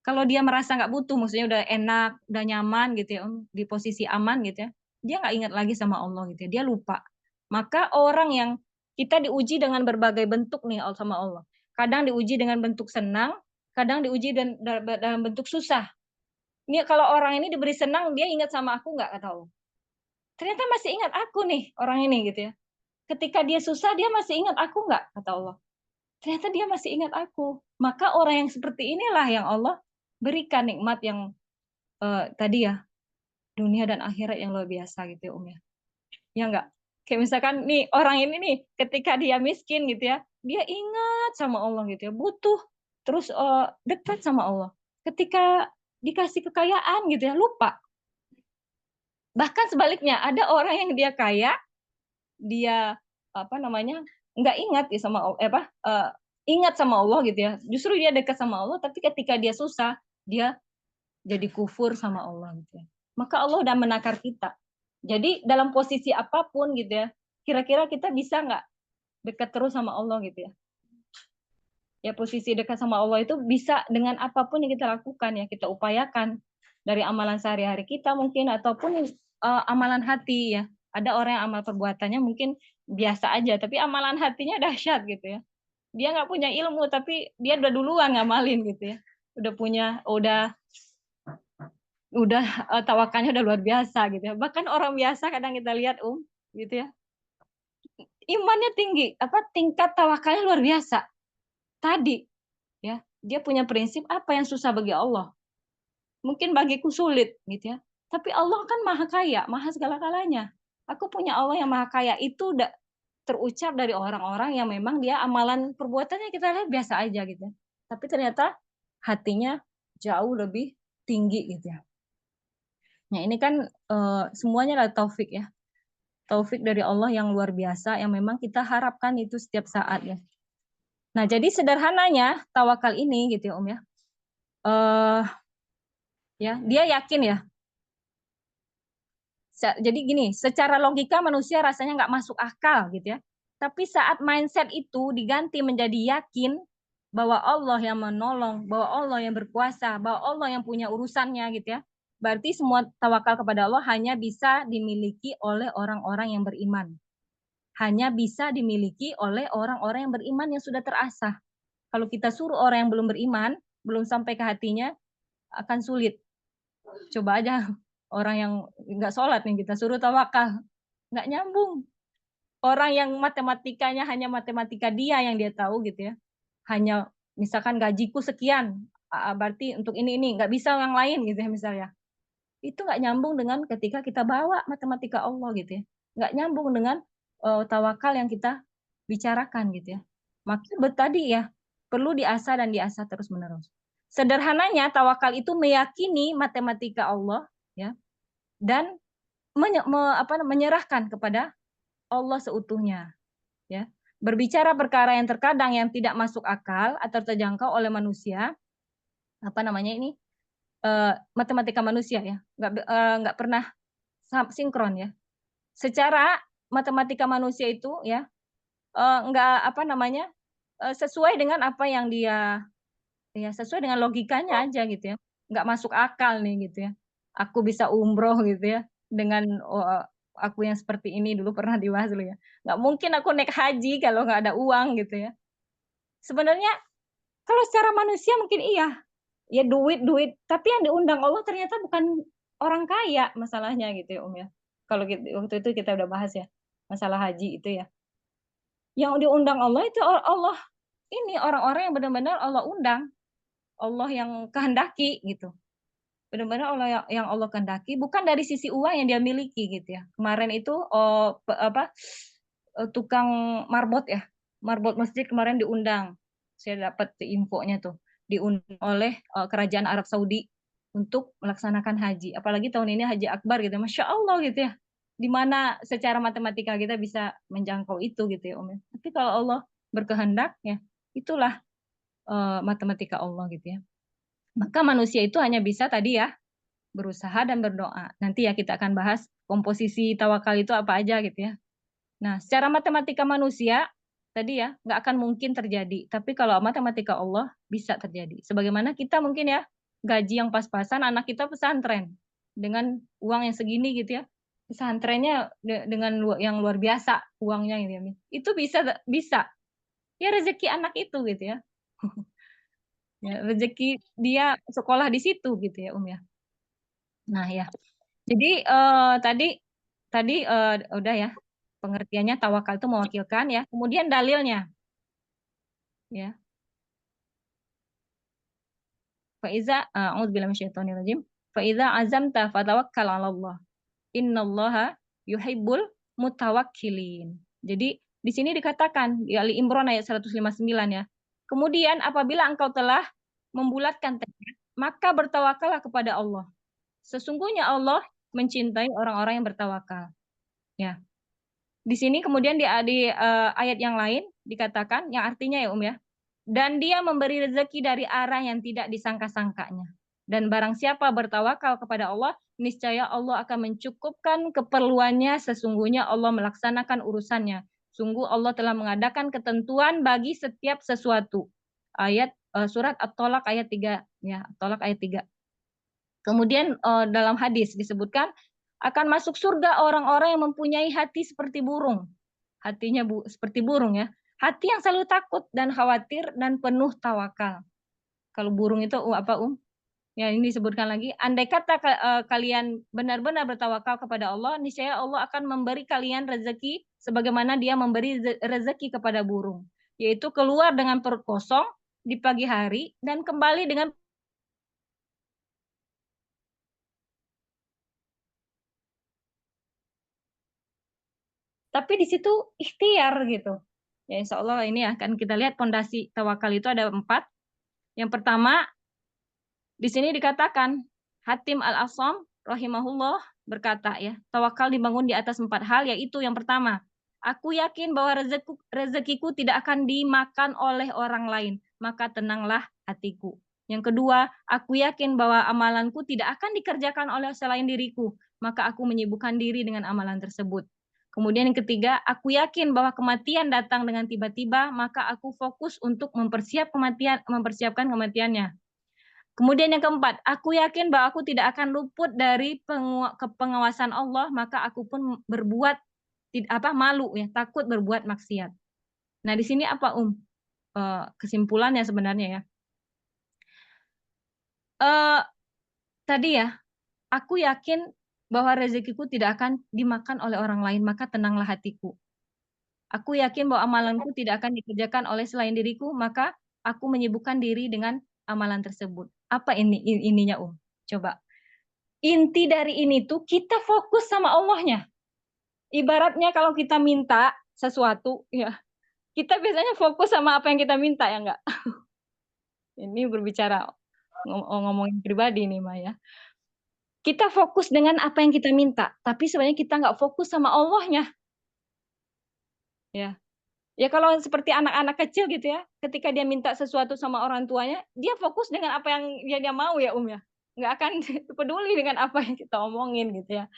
Kalau dia merasa nggak butuh, maksudnya udah enak, udah nyaman gitu ya, di posisi aman gitu ya, dia nggak ingat lagi sama Allah gitu ya, dia lupa. Maka orang yang kita diuji dengan berbagai bentuk nih sama Allah. Kadang diuji dengan bentuk senang, kadang diuji dalam bentuk susah. Ini kalau orang ini diberi senang, dia ingat sama aku nggak, kata Allah. Ternyata masih ingat aku nih orang ini gitu ya. Ketika dia susah, dia masih ingat aku nggak, kata Allah. Ternyata dia masih ingat aku. Maka orang yang seperti inilah yang Allah berikan nikmat yang tadi ya, dunia dan akhirat yang luar biasa gitu ya ya. Ya enggak? Kayak misalkan nih orang ini nih ketika dia miskin gitu ya, dia ingat sama Allah gitu ya, butuh terus dekat sama Allah. Ketika dikasih kekayaan gitu ya, lupa. Bahkan sebaliknya, ada orang yang dia kaya, dia apa namanya? Enggak ingat ya sama ingat sama Allah gitu ya. Justru dia dekat sama Allah, tapi ketika dia susah, dia jadi kufur sama Allah gitu ya. Maka Allah udah menakar kita. Jadi dalam posisi apapun gitu ya, kira-kira kita bisa nggak dekat terus sama Allah gitu ya. Ya posisi dekat sama Allah itu bisa dengan apapun yang kita lakukan ya, kita upayakan dari amalan sehari-hari kita mungkin ataupun amalan hati ya. Ada orang yang amal perbuatannya mungkin biasa aja, tapi amalan hatinya dahsyat gitu ya. Dia nggak punya ilmu tapi dia udah duluan ngamalin gitu ya. Udah tawakalnya udah luar biasa gitu ya. Bahkan orang biasa kadang kita lihat gitu ya. Imannya tinggi, tingkat tawakalnya luar biasa. Tadi ya, dia punya prinsip apa yang susah bagi Allah. Mungkin bagiku sulit gitu ya. Tapi Allah kan maha kaya, maha segala-galanya. Aku punya Allah yang maha kaya. Itu udah terucap dari orang-orang yang memang dia amalan perbuatannya kita lihat biasa aja gitu ya. Tapi ternyata hatinya jauh lebih tinggi gitu ya. Nah ini kan semuanya adalah taufik ya. Taufik dari Allah yang luar biasa yang memang kita harapkan itu setiap saat ya. Nah jadi sederhananya tawakal ini gitu ya ya. Ya dia yakin ya. Jadi gini, secara logika manusia rasanya nggak masuk akal gitu ya. Tapi saat mindset itu diganti menjadi yakin bahwa Allah yang menolong, bahwa Allah yang berkuasa, bahwa Allah yang punya urusannya gitu ya. Berarti semua tawakal kepada Allah hanya bisa dimiliki oleh orang-orang yang beriman. Hanya bisa dimiliki oleh orang-orang yang beriman yang sudah terasah. Kalau kita suruh orang yang belum beriman, belum sampai ke hatinya, akan sulit. Coba aja orang yang nggak sholat nih kita suruh tawakal, nggak nyambung. Orang yang matematikanya hanya matematika dia yang dia tahu gitu ya, hanya misalkan gajiku sekian, berarti untuk ini nggak bisa yang lain gitu ya misalnya. Itu nggak nyambung dengan ketika kita bawa matematika Allah gitu ya, nggak nyambung dengan tawakal yang kita bicarakan gitu ya. Maka tadi ya perlu diasah dan diasah terus menerus. Sederhananya tawakal itu meyakini matematika Allah ya dan menyerahkan kepada Allah seutuhnya ya. Berbicara perkara yang terkadang yang tidak masuk akal atau terjangkau oleh manusia, apa namanya ini matematika manusia ya, nggak pernah sinkron ya. Secara matematika manusia itu ya nggak sesuai dengan apa yang dia ya sesuai dengan logikanya aja gitu ya, nggak masuk akal nih gitu ya. Aku bisa umroh gitu ya dengan aku yang seperti ini dulu pernah dibahas dulu ya. Nggak mungkin aku naik haji kalau nggak ada uang gitu ya. Sebenarnya kalau secara manusia mungkin iya, ya duit, tapi yang diundang Allah ternyata bukan orang kaya masalahnya gitu ya ya. Kalau waktu itu kita udah bahas ya masalah haji itu ya. Yang diundang Allah itu Allah ini orang-orang yang benar-benar Allah undang, Allah yang kehendaki gitu. benar-benar yang Allah kehendaki, bukan dari sisi uang yang dia miliki gitu ya. Kemarin itu tukang marbot ya, marbot masjid kemarin diundang. Saya dapat infonya tuh, diundang oleh kerajaan Arab Saudi untuk melaksanakan haji. Apalagi tahun ini haji akbar gitu, Masya Allah gitu ya. Di mana secara matematika kita bisa menjangkau itu gitu ya Om. Tapi kalau Allah berkehendak ya, itulah matematika Allah gitu ya. Maka manusia itu hanya bisa tadi ya berusaha dan berdoa. Nanti ya kita akan bahas komposisi tawakal itu apa aja gitu ya. Nah, secara matematika manusia tadi ya nggak akan mungkin terjadi. Tapi kalau matematika Allah bisa terjadi. Sebagaimana kita mungkin ya gaji yang pas-pasan, anak kita pesantren dengan uang yang segini gitu ya. Pesantrennya dengan yang luar biasa uangnya gitu ya. Itu bisa. Ya rezeki anak itu gitu ya. Ya, rezeki dia sekolah di situ gitu ya, ya. Nah, ya. Jadi tadi udah ya pengertiannya tawakal itu mewakilkan ya. Kemudian dalilnya ya. Faiza a'udzubillahi minasyaitonirrajim. Faiza azamta fatawakkal 'ala Allah. Innallaha yuhibbul mutawakkilin. Jadi di sini dikatakan di Ali Imran ayat 159 ya. Kemudian apabila engkau telah membulatkan tekad, maka bertawakallah kepada Allah. Sesungguhnya Allah mencintai orang-orang yang bertawakal. Ya. Di sini kemudian di ayat yang lain dikatakan yang artinya ya ya. Dan dia memberi rezeki dari arah yang tidak disangka-sangkanya. Dan barang siapa bertawakal kepada Allah, niscaya Allah akan mencukupkan keperluannya, sesungguhnya Allah melaksanakan urusannya. Sungguh Allah telah mengadakan ketentuan bagi setiap sesuatu. Ayat surat At-Tolak ayat 3 ya, At-Tolak ayat 3. Kemudian dalam hadis disebutkan akan masuk surga orang-orang yang mempunyai hati seperti burung. Hatinya seperti burung ya. Hati yang selalu takut dan khawatir dan penuh tawakal. Kalau burung itu apa Ya ini disebutkan lagi. Andai kata kalian benar-benar bertawakal kepada Allah, niscaya Allah akan memberi kalian rezeki sebagaimana Dia memberi rezeki kepada burung, yaitu keluar dengan perut kosong di pagi hari dan kembali dengan tapi di situ ikhtiar gitu. Ya insya Allah ini akan kita lihat pondasi tawakal itu ada 4. Yang pertama, di sini dikatakan Hatim Al-Asam rahimahullah berkata ya, tawakal dibangun di atas 4 hal, yaitu yang pertama, aku yakin bahwa rezekiku tidak akan dimakan oleh orang lain, maka tenanglah hatiku. Yang kedua, aku yakin bahwa amalanku tidak akan dikerjakan oleh selain diriku, maka aku menyibukkan diri dengan amalan tersebut. Kemudian yang ketiga, aku yakin bahwa kematian datang dengan tiba-tiba, maka aku fokus untuk mempersiapkan kematiannya. Kemudian yang keempat, aku yakin bahwa aku tidak akan luput dari pengawasan Allah, maka aku pun berbuat malu ya, takut berbuat maksiat. Nah, di sini apa kesimpulannya sebenarnya ya. Tadi ya, aku yakin bahwa rezekiku tidak akan dimakan oleh orang lain, maka tenanglah hatiku. Aku yakin bahwa amalanku tidak akan dikerjakan oleh selain diriku, maka aku menyibukkan diri dengan amalan tersebut. Apa ininya, Coba. Inti dari ini tuh kita fokus sama Allahnya. Ibaratnya kalau kita minta sesuatu, ya kita biasanya fokus sama apa yang kita minta, ya enggak? Ini berbicara ngomongin pribadi nih, Maya. Kita fokus dengan apa yang kita minta, tapi sebenarnya kita nggak fokus sama Allahnya. Ya, ya kalau seperti anak-anak kecil gitu ya, ketika dia minta sesuatu sama orang tuanya, dia fokus dengan apa yang dia mau ya ya. Nggak akan peduli dengan apa yang kita omongin gitu ya.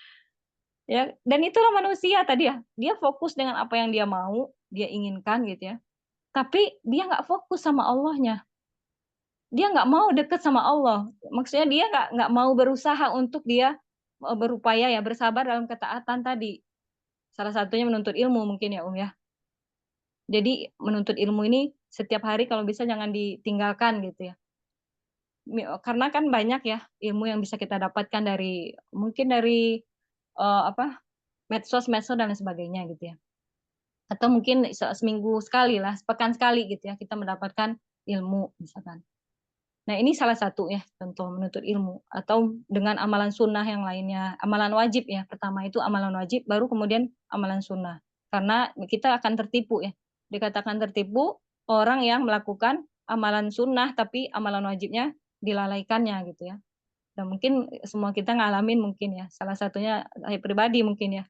Ya, dan itulah manusia tadi ya. Dia fokus dengan apa yang dia mau, dia inginkan gitu ya. Tapi dia nggak fokus sama Allahnya. Dia nggak mau dekat sama Allah. Maksudnya dia nggak mau berusaha untuk dia berupaya ya bersabar dalam ketaatan tadi. Salah satunya menuntut ilmu mungkin ya ya. Jadi menuntut ilmu ini setiap hari kalau bisa jangan ditinggalkan gitu ya. Karena kan banyak ya ilmu yang bisa kita dapatkan dari mungkin dari medsos dan lain sebagainya gitu ya. Atau mungkin seminggu sekali lah, sepekan sekali gitu ya kita mendapatkan ilmu misalkan. Nah, ini salah satu ya contoh menuntut ilmu, atau dengan amalan sunnah yang lainnya. Amalan wajib ya, pertama itu amalan wajib, baru kemudian amalan sunnah. Karena kita akan tertipu ya. Dikatakan tertipu orang yang melakukan amalan sunnah tapi amalan wajibnya dilalaikannya gitu ya. Dan mungkin semua kita ngalamin mungkin ya. Salah satunya saya pribadi mungkin ya.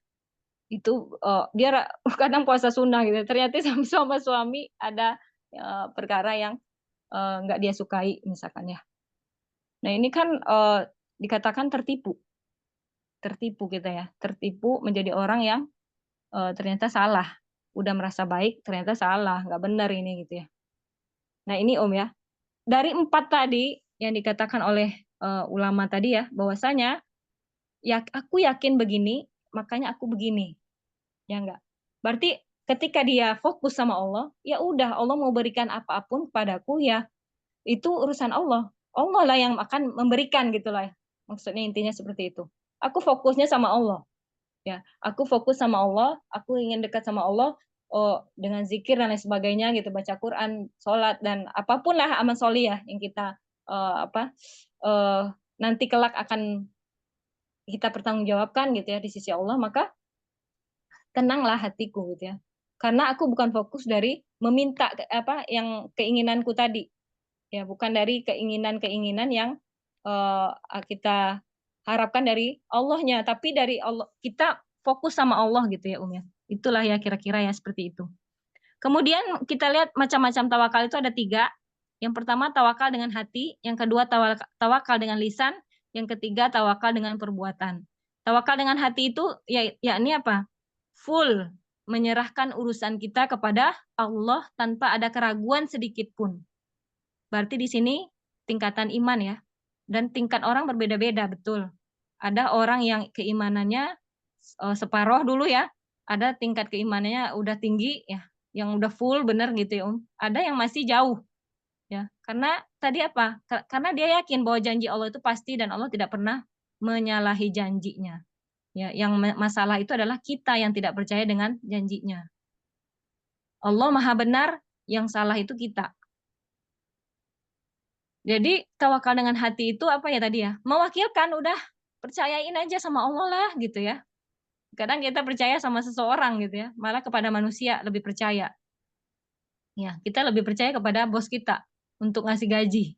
Itu dia kadang puasa sunnah gitu. Ternyata sama suami ada perkara yang nggak dia sukai misalkan ya. Nah, ini kan dikatakan tertipu. Tertipu kita ya. Tertipu menjadi orang yang ternyata salah. Udah merasa baik, ternyata salah. Nggak benar ini gitu ya. Nah, ini Om ya. Dari 4 tadi yang dikatakan oleh ulama tadi ya, bahwasanya ya aku yakin begini, makanya aku begini. Ya enggak. Berarti ketika dia fokus sama Allah, ya udah Allah mau berikan apapun kepadaku ya itu urusan Allah. Allah lah yang akan memberikan gitu lah. Maksudnya intinya seperti itu. Aku fokusnya sama Allah. Ya, aku fokus sama Allah, aku ingin dekat sama Allah, oh, dengan zikir dan lain sebagainya gitu, baca Quran, sholat dan apapun lah amal solih ya yang kita eh, nanti kelak akan kita pertanggungjawabkan gitu ya di sisi Allah, maka tenanglah hatiku gitu ya. Karena aku bukan fokus dari meminta yang keinginanku tadi. Ya, bukan dari keinginan-keinginan yang kita harapkan dari Allahnya, tapi dari Allah kita fokus sama Allah gitu ya ya. Itulah ya kira-kira ya seperti itu. Kemudian kita lihat macam-macam tawakal itu ada 3. Yang pertama tawakal dengan hati, yang kedua tawakal dengan lisan, yang ketiga tawakal dengan perbuatan. Tawakal dengan hati itu yakni apa? Full menyerahkan urusan kita kepada Allah tanpa ada keraguan sedikit pun. Berarti di sini tingkatan iman ya. Dan tingkat orang berbeda-beda, betul. Ada orang yang keimanannya separoh dulu ya. Ada tingkat keimanannya udah tinggi ya, yang udah full bener gitu ya, Ada yang masih jauh ya. Karena tadi apa? Karena dia yakin bahwa janji Allah itu pasti dan Allah tidak pernah menyalahi janjinya. Ya, yang masalah itu adalah kita yang tidak percaya dengan janjinya. Allah Maha benar, yang salah itu kita. Jadi tawakal dengan hati itu apa ya tadi ya? Mewakilkan, udah percayain aja sama Allah lah gitu ya. Kadang kita percaya sama seseorang gitu ya, malah kepada manusia lebih percaya. Ya, kita lebih percaya kepada bos kita untuk ngasih gaji.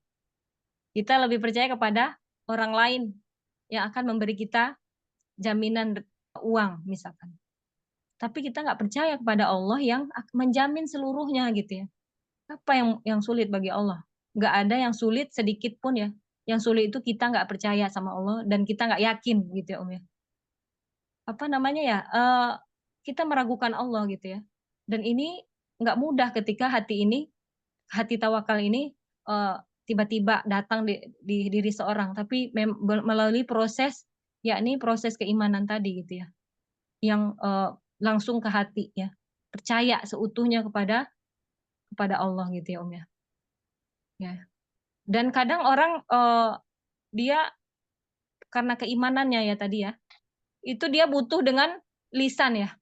Kita lebih percaya kepada orang lain yang akan memberi kita jaminan uang misalkan. Tapi kita nggak percaya kepada Allah yang menjamin seluruhnya gitu ya. Apa yang sulit bagi Allah? Nggak ada yang sulit sedikit pun ya. Yang sulit itu kita nggak percaya sama Allah dan kita nggak yakin gitu ya ya. Apa namanya ya? Kita meragukan Allah gitu ya. Dan ini nggak mudah ketika hati tawakal ini tiba-tiba datang di diri seorang, tapi melalui proses, yakni proses keimanan tadi gitu ya, yang langsung ke hati ya, percaya seutuhnya kepada Allah gitu ya ya. Ya. Dan kadang orang dia karena keimanannya ya tadi ya, itu dia butuh dengan lisan ya.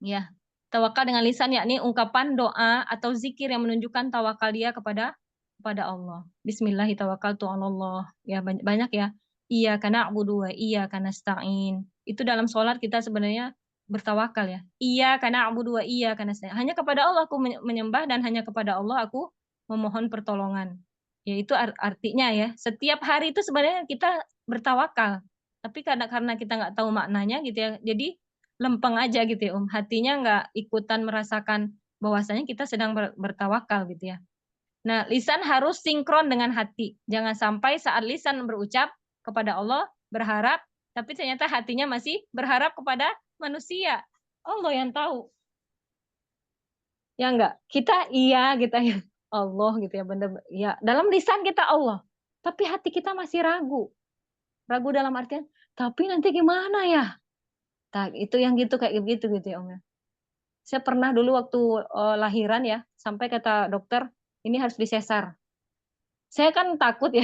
Ya. Tawakal dengan lisan yakni ungkapan doa atau zikir yang menunjukkan tawakal dia kepada Allah. Bismillahirrahmanirrahim. Ya banyak ya. Iyyaka na'budu wa iyyaka nasta'in. Itu dalam sholat kita sebenarnya bertawakal ya. Iyyaka na'budu wa iyyaka nasta'in. Hanya kepada Allah aku menyembah dan hanya kepada Allah aku memohon pertolongan. Ya itu artinya ya. Setiap hari itu sebenarnya kita bertawakal. Tapi karena kita nggak tahu maknanya gitu ya. Jadi lempeng aja gitu ya hatinya nggak ikutan merasakan bahwasanya kita sedang bertawakal gitu ya. Nah, lisan harus sinkron dengan hati, jangan sampai saat lisan berucap kepada Allah berharap tapi ternyata hatinya masih berharap kepada manusia. Allah yang tahu ya enggak, kita iya gitu ya Allah gitu ya, bener ya dalam lisan kita Allah tapi hati kita masih ragu dalam artian tapi nanti gimana ya. Nah, itu yang gitu kayak gitu ya Om ya. Saya pernah dulu waktu lahiran ya, sampai kata dokter ini harus disesar. Saya kan takut ya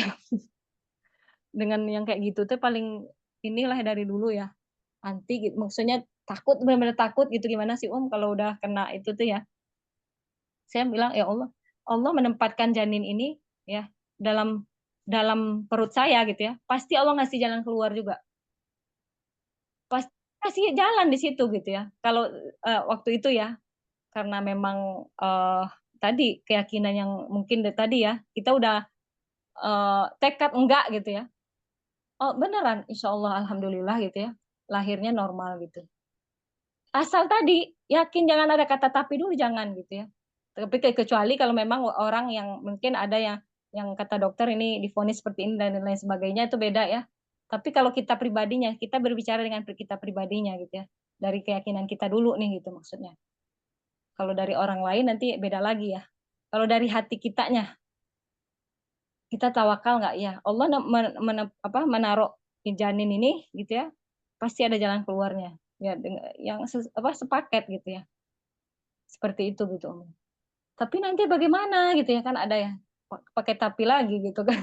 dengan yang kayak gitu tuh paling inilah dari dulu ya. Anti maksudnya takut, benar-benar takut gitu, gimana sih Om kalau udah kena itu tuh ya. Saya bilang ya Allah, Allah menempatkan janin ini ya dalam perut saya gitu ya, pasti Allah ngasih jalan keluar juga. Pasti kasih jalan di situ gitu ya. Kalau waktu itu ya, karena memang tadi keyakinan yang mungkin tadi ya, kita udah tekad enggak gitu ya. Oh beneran, insya Allah alhamdulillah gitu ya, lahirnya normal gitu. Asal tadi yakin, jangan ada kata tapi dulu, jangan gitu ya. Tapi kecuali kalau memang orang yang mungkin ada yang kata dokter ini divonis seperti ini dan lain sebagainya, itu beda ya. Tapi kalau kita pribadinya, kita berbicara dengan kita pribadinya gitu ya. Dari keyakinan kita dulu nih gitu maksudnya. Kalau dari orang lain nanti beda lagi ya. Kalau dari hati kitanya, kita tawakal nggak ya? Allah menaruh janin ini gitu ya, pasti ada jalan keluarnya. Ya yang sepaket gitu ya. Seperti itu gitu Om. Tapi nanti bagaimana gitu ya, kan ada ya pakai tapi lagi gitu kan.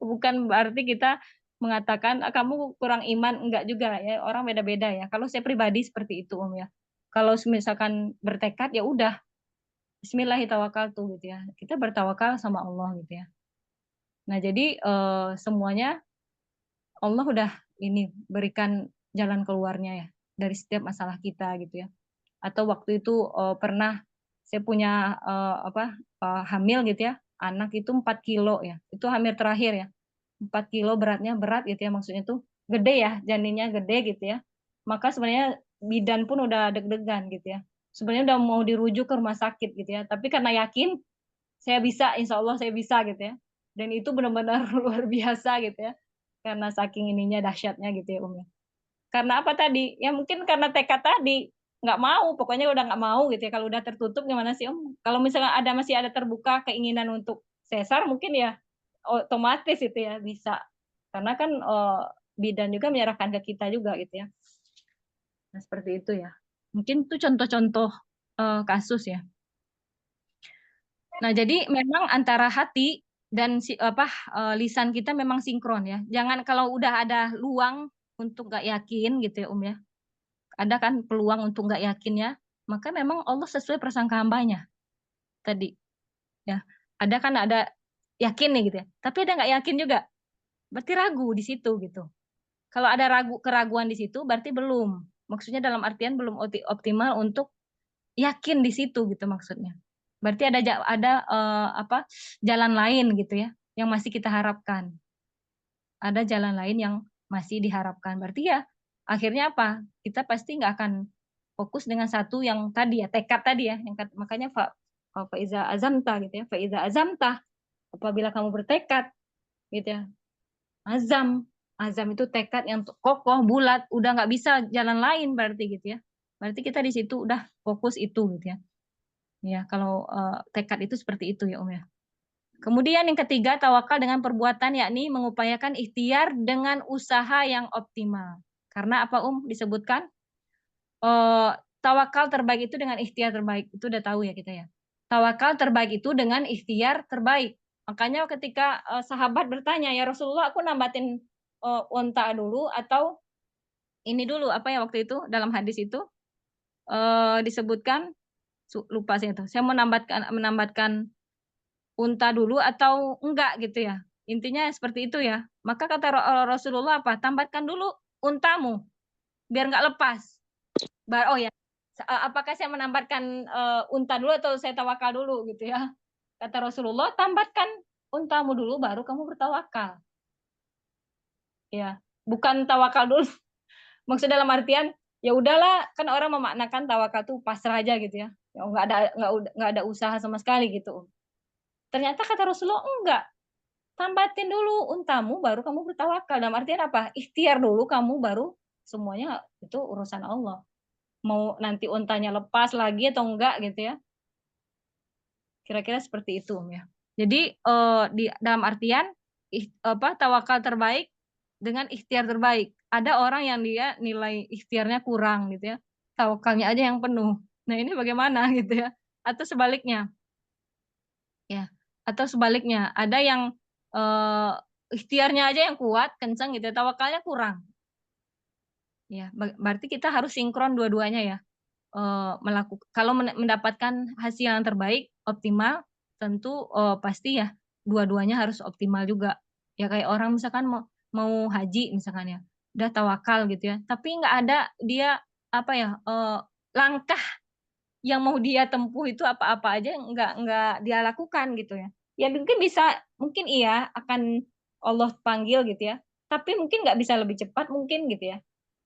Bukan berarti kita mengatakan kamu kurang iman, enggak juga ya, orang beda-beda ya. Kalau saya pribadi seperti itu Om ya. Kalau misalkan bertekad ya udah bismillahirrahmanirrahim gitu ya. Kita bertawakal sama Allah gitu ya. Nah, jadi semuanya Allah udah ini berikan jalan keluarnya ya dari setiap masalah kita gitu ya. Atau waktu itu pernah saya punya hamil gitu ya, anak itu 4 kilo ya, itu hamil terakhir ya, 4 kilo beratnya, berat gitu ya, maksudnya tuh gede ya, janinnya gede gitu ya. Maka sebenarnya bidan pun udah deg-degan gitu ya. Sebenarnya udah mau dirujuk ke rumah sakit gitu ya, tapi karena yakin saya bisa, insya Allah saya bisa gitu ya. Dan itu benar-benar luar biasa gitu ya, karena saking ininya dahsyatnya gitu ya ya. Karena apa tadi, ya mungkin karena tekad tadi, nggak mau, pokoknya udah nggak mau gitu ya, kalau udah tertutup gimana sih Om? Kalau misalnya masih ada terbuka keinginan untuk sesar mungkin ya otomatis itu ya bisa. Karena kan bidan juga menyerahkan ke kita juga gitu ya. Nah seperti itu ya. Mungkin itu contoh-contoh kasus ya. Nah jadi memang antara hati dan lisan kita memang sinkron ya. Jangan kalau udah ada luang untuk nggak yakin gitu ya ya. Ada kan peluang untuk nggak yakin ya, maka memang Allah sesuai prasangka hambanya tadi ya. Ada kan ada yakin nih gitu ya, tapi ada nggak yakin juga, berarti ragu di situ gitu. Kalau ada keraguan di situ berarti belum, maksudnya dalam artian belum optimal untuk yakin di situ gitu maksudnya. Berarti ada jalan lain gitu ya yang masih kita harapkan. Ada jalan lain yang masih diharapkan. Berarti ya akhirnya apa? Kita pasti nggak akan fokus dengan satu yang tadi ya, tekad tadi ya, yang makanya faiza azamta gitu ya, faiza azamta, apabila kamu bertekad gitu ya, azam itu tekad yang kokoh, bulat, udah nggak bisa jalan lain berarti gitu ya. Berarti kita di situ udah fokus itu gitu ya. Ya, kalau tekad itu seperti itu ya Om ya. Kemudian yang ketiga, tawakal dengan perbuatan, yakni mengupayakan ikhtiar dengan usaha yang optimal. Karena apa disebutkan? Tawakal terbaik itu dengan ikhtiar terbaik. Itu udah tahu ya kita ya. Tawakal terbaik itu dengan ikhtiar terbaik. Makanya ketika sahabat bertanya, ya Rasulullah aku nambatin unta dulu atau ini dulu, apa ya waktu itu dalam hadis itu disebutkan, lupa saya itu. Saya menambatkan unta dulu atau enggak gitu ya. Intinya seperti itu ya. Maka kata Rasulullah apa? Tambatkan dulu untamu biar enggak lepas. Oh ya, apakah saya menambatkan unta dulu atau saya tawakal dulu gitu ya. Kata Rasulullah, tambatkan untamu dulu baru kamu bertawakal. Ya, bukan tawakal dulu. Maksud dalam artian ya udahlah, kan orang memaknakan tawakal tuh pasrah aja gitu ya. Ya enggak ada usaha sama sekali gitu. Ternyata kata Rasulullah enggak. Tambatin dulu untamu baru kamu bertawakal. Dalam artian apa? Ikhtiar dulu kamu baru semuanya itu urusan Allah. Mau nanti untanya lepas lagi atau enggak gitu ya. Kira-kira seperti itu ya. Jadi di dalam artian tawakal terbaik dengan ikhtiar terbaik. Ada orang yang dia nilai ikhtiarnya kurang gitu ya. Tawakalnya aja yang penuh. Nah, ini bagaimana gitu ya? Atau sebaliknya. Ya, atau sebaliknya, ada yang ikhtiarnya aja yang kuat, kencang gitu, tawakalnya kurang. Ya, berarti kita harus sinkron dua-duanya ya. Kalau mendapatkan hasil yang terbaik, optimal, tentu pasti ya dua-duanya harus optimal juga. Ya kayak orang misalkan mau haji misalkan ya, udah tawakal gitu ya, tapi nggak ada dia apa ya, langkah yang mau dia tempuh itu apa-apa aja nggak dia lakukan gitu ya. Ya mungkin iya akan Allah panggil gitu ya, tapi mungkin nggak bisa lebih cepat mungkin gitu ya.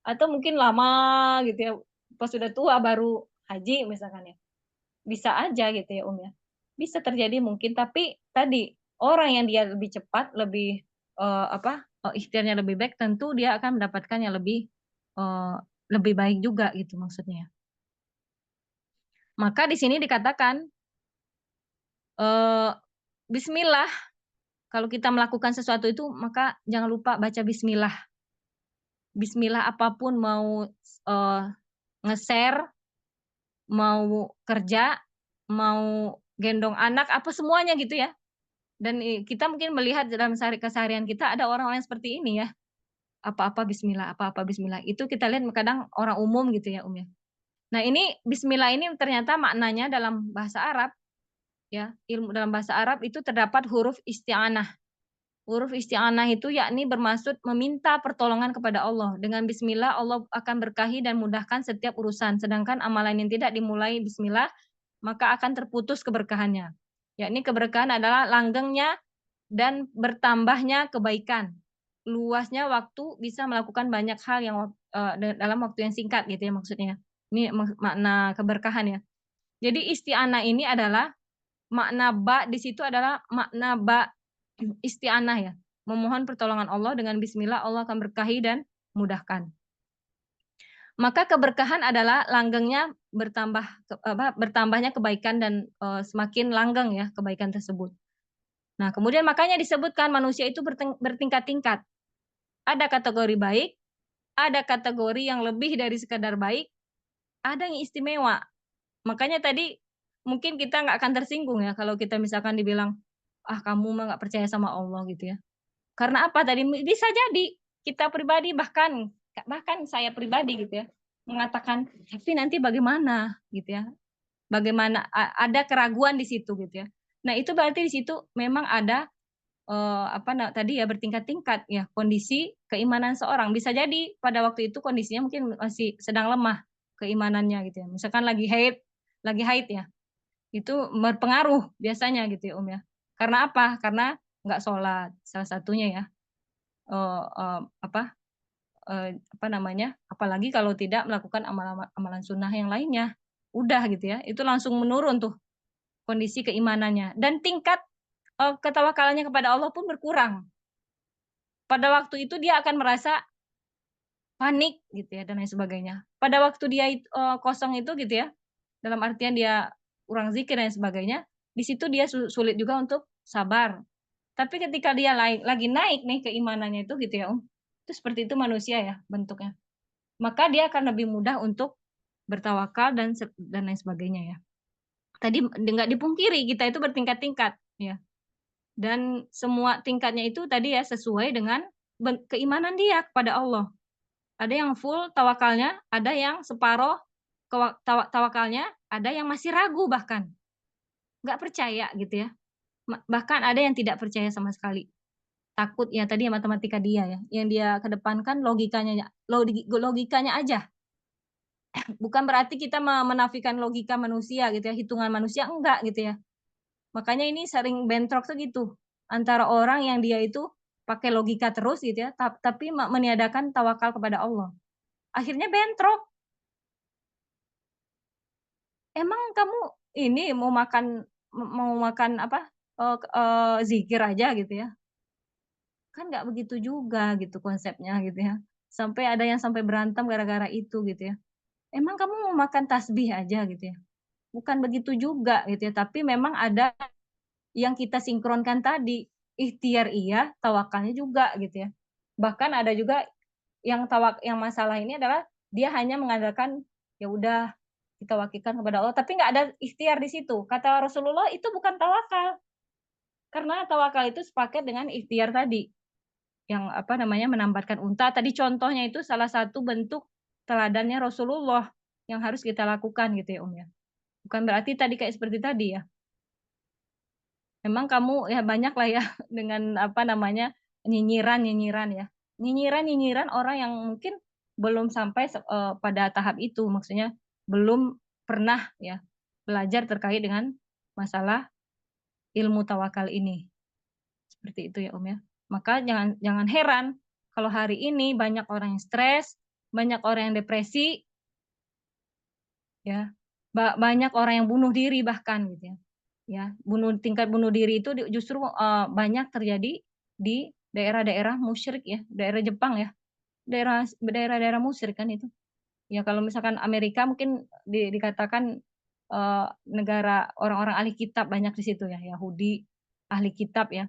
Atau mungkin lama gitu ya, pas sudah tua baru haji misalkan ya. Bisa aja gitu ya ya. Bisa terjadi mungkin, tapi tadi orang yang dia lebih cepat, lebih, ikhtiarnya lebih baik tentu dia akan mendapatkan yang eee, lebih baik juga gitu maksudnya. Maka di sini dikatakan, eee, bismillah, kalau kita melakukan sesuatu itu maka jangan lupa baca bismillah. Bismillah apapun mau, eee, nge-share, mau kerja, mau gendong anak, apa semuanya gitu ya. Dan kita mungkin melihat dalam keseharian kita ada orang-orang yang seperti ini ya, apa-apa bismillah. Itu kita lihat kadang orang umum gitu ya, ya. Nah ini bismillah ini ternyata maknanya dalam bahasa Arab ya, ilmu dalam bahasa Arab itu terdapat huruf isti'anah. Huruf isti'anah itu yakni bermaksud meminta pertolongan kepada Allah. Dengan bismillah Allah akan berkahi dan mudahkan setiap urusan. Sedangkan amalan yang tidak dimulai bismillah maka akan terputus keberkahannya. Yakni keberkahan adalah langgengnya dan bertambahnya kebaikan. Luasnya waktu bisa melakukan banyak hal yang dalam waktu yang singkat gitu ya maksudnya. Ini makna keberkahan ya. Jadi isti'anah ini adalah makna ba di situ adalah makna ba isti'anah ya. Memohon pertolongan Allah dengan bismillah Allah akan berkahi dan mudahkan. Maka keberkahan adalah langgengnya bertambahnya kebaikan dan semakin langgeng ya kebaikan tersebut. Nah, kemudian makanya disebutkan manusia itu bertingkat-tingkat. Ada kategori baik, ada kategori yang lebih dari sekadar baik, ada yang istimewa. Makanya tadi mungkin kita nggak akan tersinggung ya kalau kita misalkan dibilang, ah kamu mah nggak percaya sama Allah gitu ya. Karena apa tadi? Bisa jadi kita pribadi bahkan saya pribadi gitu ya mengatakan, tapi nanti bagaimana gitu ya? Bagaimana ada keraguan di situ gitu ya. Nah itu berarti di situ memang ada tadi ya bertingkat-tingkat ya kondisi keimanan seorang. Bisa jadi pada waktu itu kondisinya mungkin masih sedang lemah keimanannya gitu ya. Misalkan lagi haid ya. Itu berpengaruh biasanya gitu ya ya. Karena apa? Karena nggak sholat salah satunya ya. Eee eee, apa, apa namanya, apalagi kalau tidak melakukan amalan sunnah yang lainnya. Udah gitu ya, itu langsung menurun tuh kondisi keimanannya dan tingkat, ketawakalannya kepada Allah pun berkurang. Pada waktu itu dia akan merasa panik gitu ya dan lain sebagainya. Pada waktu dia kosong itu gitu ya, dalam artian dia kurang zikir dan sebagainya, di situ dia sulit juga untuk sabar. Tapi ketika dia lagi naik nih keimanannya itu gitu ya, itu seperti itu manusia ya bentuknya. Maka dia akan lebih mudah untuk bertawakal dan lain sebagainya ya. Tadi nggak dipungkiri kita itu bertingkat-tingkat ya. Dan semua tingkatnya itu tadi ya sesuai dengan keimanan dia kepada Allah. Ada yang full tawakalnya, ada yang separoh tawakalnya, ada yang masih ragu bahkan, nggak percaya gitu ya. Bahkan ada yang tidak percaya sama sekali. Takut ya tadi ya matematika dia ya, yang dia kedepankan logikanya aja. Bukan berarti kita menafikan logika manusia gitu ya, hitungan manusia, enggak gitu ya. Makanya ini sering bentrok tuh gitu, antara orang yang dia itu pakai logika terus gitu ya, tapi meniadakan tawakal kepada Allah. Akhirnya bentrok. Emang kamu ini mau makan apa, zikir aja gitu ya? Kan nggak begitu juga gitu konsepnya gitu ya. Sampai ada yang sampai berantem gara-gara itu gitu ya. Emang kamu mau makan tasbih aja gitu ya? Bukan begitu juga gitu ya, tapi memang ada yang kita sinkronkan tadi, ikhtiar iya, tawakalnya juga gitu ya. Bahkan ada juga yang masalah ini adalah dia hanya mengandalkan, ya udah kita wakilkan kepada Allah, tapi nggak ada ikhtiar di situ. Kata Rasulullah itu bukan tawakal, karena tawakal itu sepaket dengan ikhtiar tadi, yang apa namanya, menambatkan unta. Tadi contohnya itu salah satu bentuk teladannya Rasulullah yang harus kita lakukan gitu ya, ya. Bukan berarti tadi kayak seperti tadi ya. memang kamu ya banyak lah ya dengan apa namanya nyinyiran ya. Nyinyiran orang yang mungkin belum sampai pada tahap itu, maksudnya belum pernah ya belajar terkait dengan masalah ilmu tawakal ini. Seperti itu ya Om ya. Maka jangan jangan heran kalau hari ini banyak orang yang stres, banyak orang yang depresi, ya. Banyak orang yang bunuh diri bahkan gitu ya. Ya, tingkat bunuh diri itu justru banyak terjadi di daerah-daerah musyrik ya, daerah Jepang ya, daerah-daerah musyrik kan itu. Ya kalau misalkan Amerika mungkin dikatakan negara orang-orang ahli kitab banyak di situ ya, Yahudi ahli kitab ya,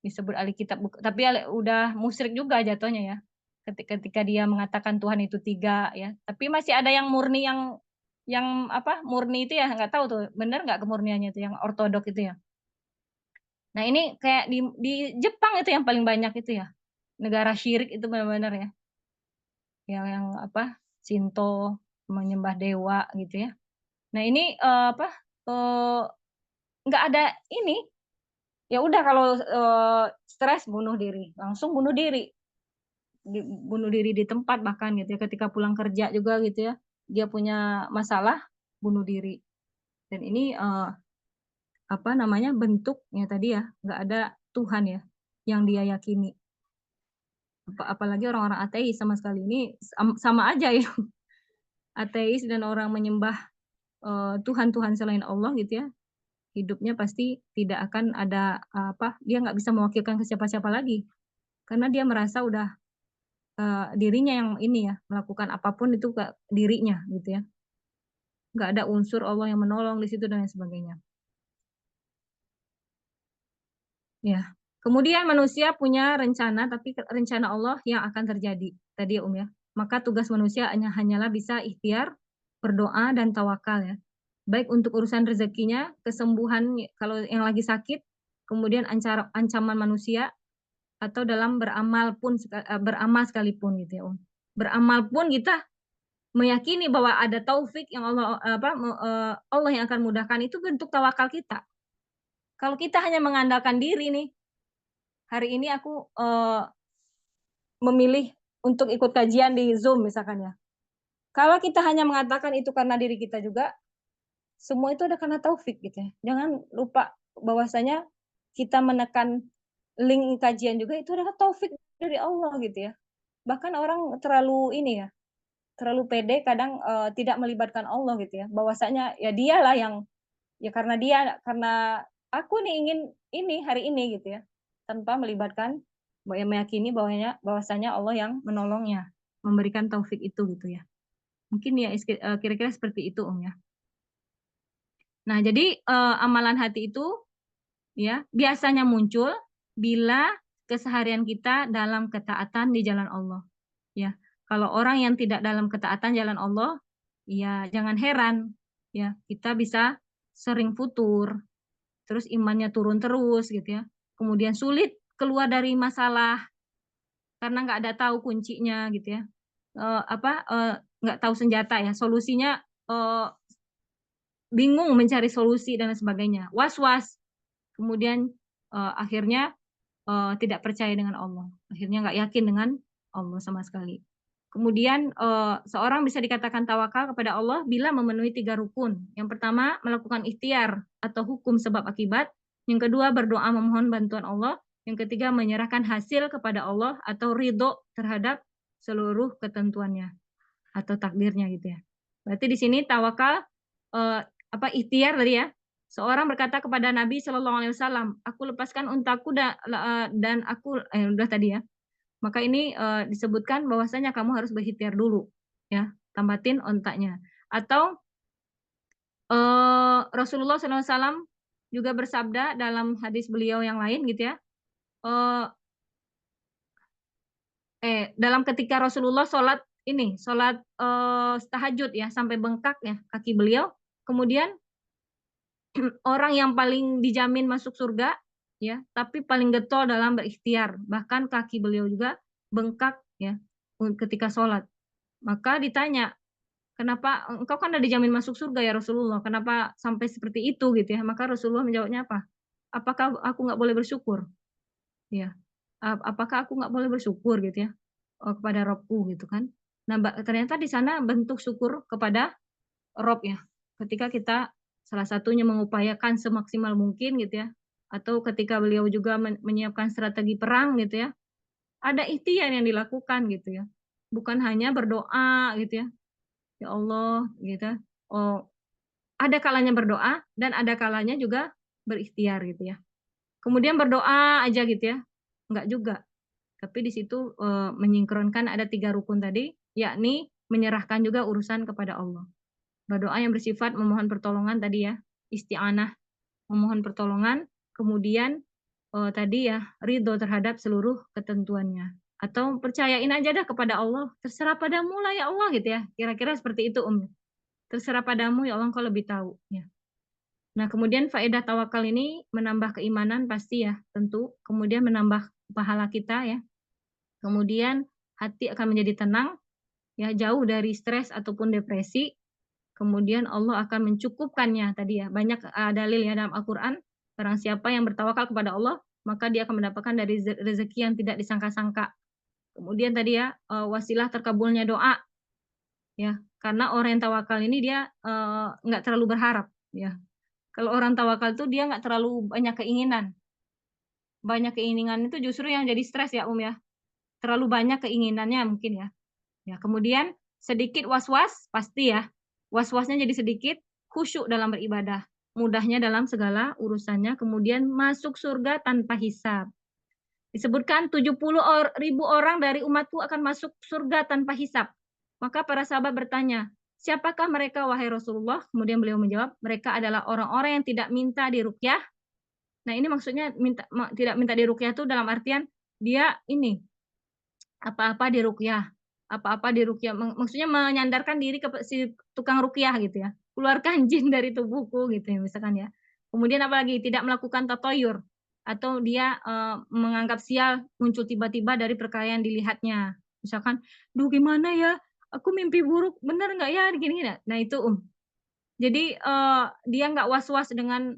disebut ahli kitab, tapi udah musyrik juga jatuhnya ya. Ketika dia mengatakan Tuhan itu 3 ya, tapi masih ada yang murni yang apa, murni itu ya nggak tahu tuh bener nggak kemurniannya itu yang ortodok itu ya. Nah ini kayak di Jepang itu yang paling banyak itu ya, negara syirik itu benar-benar ya, yang apa, Shinto, menyembah dewa gitu ya. Nah ini, apa, eee, nggak ada ini, ya udah kalau, stres bunuh diri, langsung bunuh diri, bunuh diri di tempat bahkan gitu ya, ketika pulang kerja juga gitu ya, dia punya masalah, bunuh diri. Dan ini, apa namanya, bentuknya tadi ya, nggak ada Tuhan ya, yang dia yakini. Apalagi orang-orang ateis sama sekali, ini sama aja ya, ateis dan orang menyembah, Tuhan-Tuhan selain Allah gitu ya, hidupnya pasti tidak akan ada, apa, dia nggak bisa mewakilkan ke siapa-siapa lagi. Karena dia merasa udah, dirinya yang ini ya, melakukan apapun itu ke dirinya gitu ya. Nggak ada unsur Allah yang menolong di situ dan lain sebagainya. Ya. Kemudian manusia punya rencana, tapi rencana Allah yang akan terjadi. Tadi ya, ya. Maka tugas manusia hanyalah bisa ikhtiar, berdoa dan tawakal ya. Baik untuk urusan rezekinya, kesembuhan kalau yang lagi sakit, kemudian ancaman manusia atau dalam beramal sekalipun gitu ya, Om. Beramal pun kita meyakini bahwa ada taufik yang Allah yang akan mudahkan itu bentuk tawakal kita. Kalau kita hanya mengandalkan diri nih, hari ini aku memilih untuk ikut kajian di Zoom misalkan ya. Kalau kita hanya mengatakan itu karena diri kita juga, semua itu ada karena taufik gitu ya. Jangan lupa bahwasanya kita menekan link kajian juga itu adalah taufik dari Allah gitu ya. Bahkan orang terlalu ini ya, terlalu pede kadang tidak melibatkan Allah gitu ya. Bahwasanya ya dialah yang ya karena aku nih ingin ini hari ini gitu ya. Tanpa melibatkan meyakini bahwasanya Allah yang menolongnya, memberikan taufik itu gitu ya. Mungkin ya kira-kira seperti itu Om ya. Nah, jadi amalan hati itu ya biasanya muncul bila keseharian kita dalam ketaatan di jalan Allah. Ya, kalau orang yang tidak dalam ketaatan jalan Allah, ya jangan heran ya kita bisa sering futur, terus imannya turun terus gitu ya. Kemudian sulit keluar dari masalah karena nggak ada tahu kuncinya gitu ya. Nggak tahu senjata ya, solusinya bingung mencari solusi dan sebagainya, was-was. Kemudian akhirnya tidak percaya dengan Allah, akhirnya nggak yakin dengan Allah sama sekali. Kemudian seorang bisa dikatakan tawakal kepada Allah bila memenuhi 3 rukun. Yang pertama, melakukan ikhtiar atau hukum sebab akibat. Yang kedua, berdoa memohon bantuan Allah. Yang ketiga, menyerahkan hasil kepada Allah atau ridho terhadap seluruh ketentuannya atau takdirnya gitu ya. Berarti di sini tawakal ikhtiar tadi ya. Seorang berkata kepada Nabi Shallallahu Alaihi Wasallam, aku lepaskan untaku dan aku udah tadi ya. Maka ini disebutkan bahwasanya kamu harus berikhtiar dulu ya, tambatin ontaknya. Atau Rasulullah SAW juga bersabda dalam hadis beliau yang lain gitu ya. Dalam ketika Rasulullah sholat tahajud ya sampai bengkak ya kaki beliau. Kemudian orang yang paling dijamin masuk surga ya, tapi paling getol dalam berikhtiar. Bahkan kaki beliau juga bengkak ya ketika sholat. Maka ditanya, kenapa engkau kan udah dijamin masuk surga ya Rasulullah, kenapa sampai seperti itu gitu ya? Maka Rasulullah menjawabnya apa? apakah aku nggak boleh bersyukur? Ya, apakah aku nggak boleh bersyukur gitu ya, kepada Robku gitu kan. Nah, ternyata di sana bentuk syukur kepada Rob ya, ketika kita salah satunya mengupayakan semaksimal mungkin gitu ya, atau ketika beliau juga menyiapkan strategi perang gitu ya, ada ikhtiar yang dilakukan gitu ya. Bukan hanya berdoa gitu ya, "Ya Allah," gitu ya, oh, ada kalanya berdoa dan ada kalanya juga berikhtiar gitu ya. Kemudian berdoa aja gitu ya, enggak juga. Tapi di situ, menyingkronkan ada 3 rukun tadi, yakni menyerahkan juga urusan kepada Allah. Berdoa yang bersifat memohon pertolongan tadi ya, isti'anah, memohon pertolongan, kemudian, tadi ya, ridho terhadap seluruh ketentuannya. Atau percayain aja dah kepada Allah, "Terserah padamu lah ya Allah," gitu ya, kira-kira seperti itu, "Terserah padamu ya Allah, Engkau lebih tahu," ya. Nah, kemudian faedah tawakal ini menambah keimanan pasti ya, tentu, kemudian menambah pahala kita ya, kemudian hati akan menjadi tenang, ya, jauh dari stres ataupun depresi. Kemudian Allah akan mencukupkannya tadi ya, banyak, dalil ya dalam Al-Qur'an, barang siapa yang bertawakal kepada Allah, maka dia akan mendapatkan dari rezeki yang tidak disangka-sangka. Kemudian tadi ya, wasilah terkabulnya doa, ya, karena orang yang tawakal ini dia, nggak terlalu berharap, ya. Kalau orang tawakal tuh dia nggak terlalu banyak keinginan. Banyak keinginan itu justru yang jadi stres ya, ya. Terlalu banyak keinginannya mungkin ya. Ya, kemudian sedikit was-was, pasti ya. Was-wasnya jadi sedikit, khusyuk dalam beribadah, mudahnya dalam segala urusannya, kemudian masuk surga tanpa hisab. Disebutkan 70.000 orang dari umatku akan masuk surga tanpa hisab. Maka para sahabat bertanya, siapakah mereka wahai Rasulullah? Kemudian beliau menjawab, mereka adalah orang-orang yang tidak minta diruqyah. Nah, ini maksudnya tidak minta diruqyah itu dalam artian dia ini apa-apa diruqyah, apa-apa diruqyah, maksudnya menyandarkan diri ke si tukang ruqyah gitu ya, keluarkan jin dari tubuhku gitu ya misalkan ya. Kemudian apalagi tidak melakukan tatayur atau dia, menganggap sial muncul tiba-tiba dari perkara yang dilihatnya. Misalkan, "Duh gimana ya, aku mimpi buruk, bener nggak ya?" Gini-gini. Nah itu, Jadi, dia nggak was-was dengan,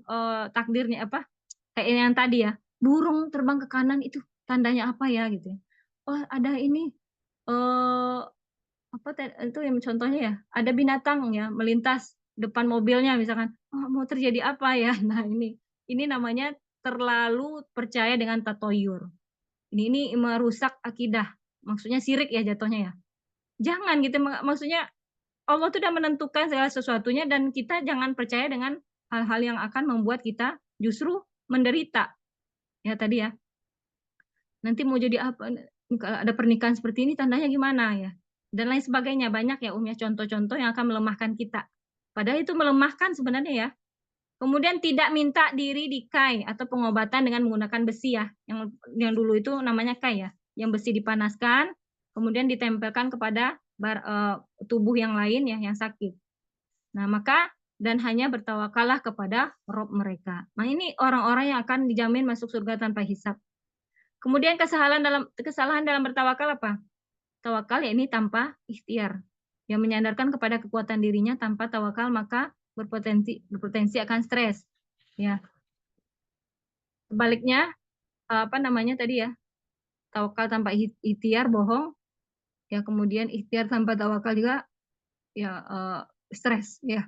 takdirnya apa, kayak yang tadi ya, burung terbang ke kanan itu tandanya apa ya gitu ya. Oh ada ini, eee, apa itu yang contohnya ya, ada binatang ya melintas depan mobilnya misalkan, oh mau terjadi apa ya? Nah ini namanya terlalu percaya dengan tatoyur. Ini merusak akidah, maksudnya syirik ya jatuhnya ya. Jangan gitu, maksudnya Allah tuh udah menentukan segala sesuatunya dan kita jangan percaya dengan hal-hal yang akan membuat kita justru menderita. Ya tadi ya, nanti mau jadi apa, kalau ada pernikahan seperti ini tandanya gimana ya, dan lain sebagainya. Banyak ya, ya, contoh-contoh yang akan melemahkan kita. Padahal itu melemahkan sebenarnya ya. Kemudian tidak minta diri dikai atau pengobatan dengan menggunakan besi ya, yang dulu itu namanya kai ya, yang besi dipanaskan, kemudian ditempelkan kepada tubuh yang lain ya, yang sakit. Nah, maka dan hanya bertawakallah kepada Rob mereka. Nah, ini orang-orang yang akan dijamin masuk surga tanpa hisab. Kemudian kesalahan dalam bertawakal apa? Tawakal ya ini tanpa ikhtiar. Yang menyandarkan kepada kekuatan dirinya tanpa tawakal maka berpotensi akan stres. Ya. Sebaliknya apa namanya tadi ya? Tawakal tanpa ikhtiar bohong. Ya, kemudian ikhtiar tanpa tawakal juga ya stres ya.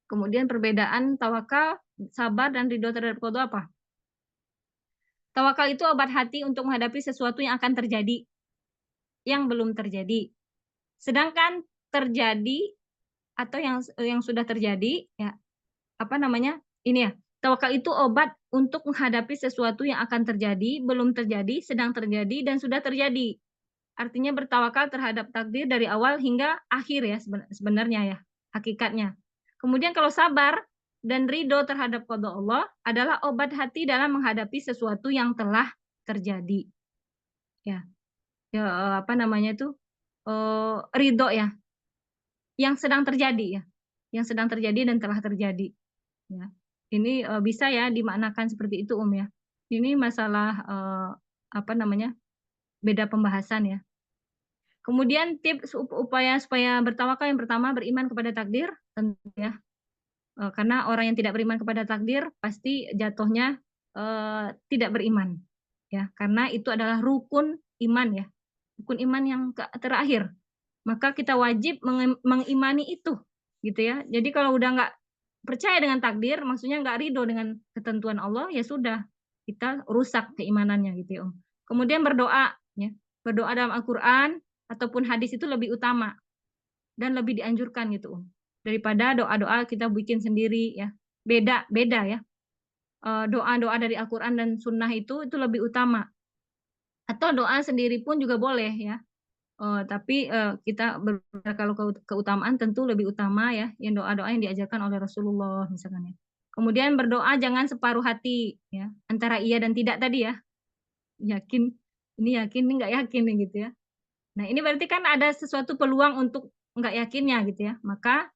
Kemudian perbedaan tawakal, sabar dan ridho terhadap qada apa? Tawakal itu obat hati untuk menghadapi sesuatu yang akan terjadi, yang belum terjadi. Sedangkan terjadi atau yang sudah terjadi ya, apa namanya? Ini ya, tawakal itu obat untuk menghadapi sesuatu yang akan terjadi, belum terjadi, sedang terjadi dan sudah terjadi. Artinya bertawakal terhadap takdir dari awal hingga akhir ya sebenarnya ya, hakikatnya. Kemudian kalau sabar dan ridho terhadap qada Allah adalah obat hati dalam menghadapi sesuatu yang telah terjadi. Ya, ya apa namanya itu, ridho ya, yang sedang terjadi ya, yang sedang terjadi dan telah terjadi. Ya. Ini, bisa ya dimaknakan seperti itu, ya. Ini masalah, apa namanya, beda pembahasan ya. Kemudian tips upaya supaya bertawakal yang pertama beriman kepada takdir, tentu ya. Karena orang yang tidak beriman kepada takdir pasti jatuhnya tidak beriman, ya, karena itu adalah rukun iman ya, rukun iman yang terakhir. Maka kita wajib mengimani itu, gitu ya. Jadi kalau udah nggak percaya dengan takdir, maksudnya nggak ridho dengan ketentuan Allah, ya sudah, kita rusak keimanannya gitu ya, Om. Kemudian berdoa, ya, berdoa dalam Al-Quran ataupun hadis itu lebih utama dan lebih dianjurkan gitu, Om, daripada doa-doa kita bikin sendiri ya. Beda ya. Doa-doa dari Al-Quran dan Sunnah itu lebih utama. Atau doa sendiri pun juga boleh ya. Tapi kita kalau keutamaan tentu lebih utama ya, yang doa-doa yang diajarkan oleh Rasulullah misalkan ya. Kemudian berdoa jangan separuh hati ya, antara iya dan tidak tadi ya. Yakin, ini yakin, ini nggak yakin gitu ya. Nah ini berarti kan ada sesuatu peluang untuk nggak yakinnya gitu ya. Maka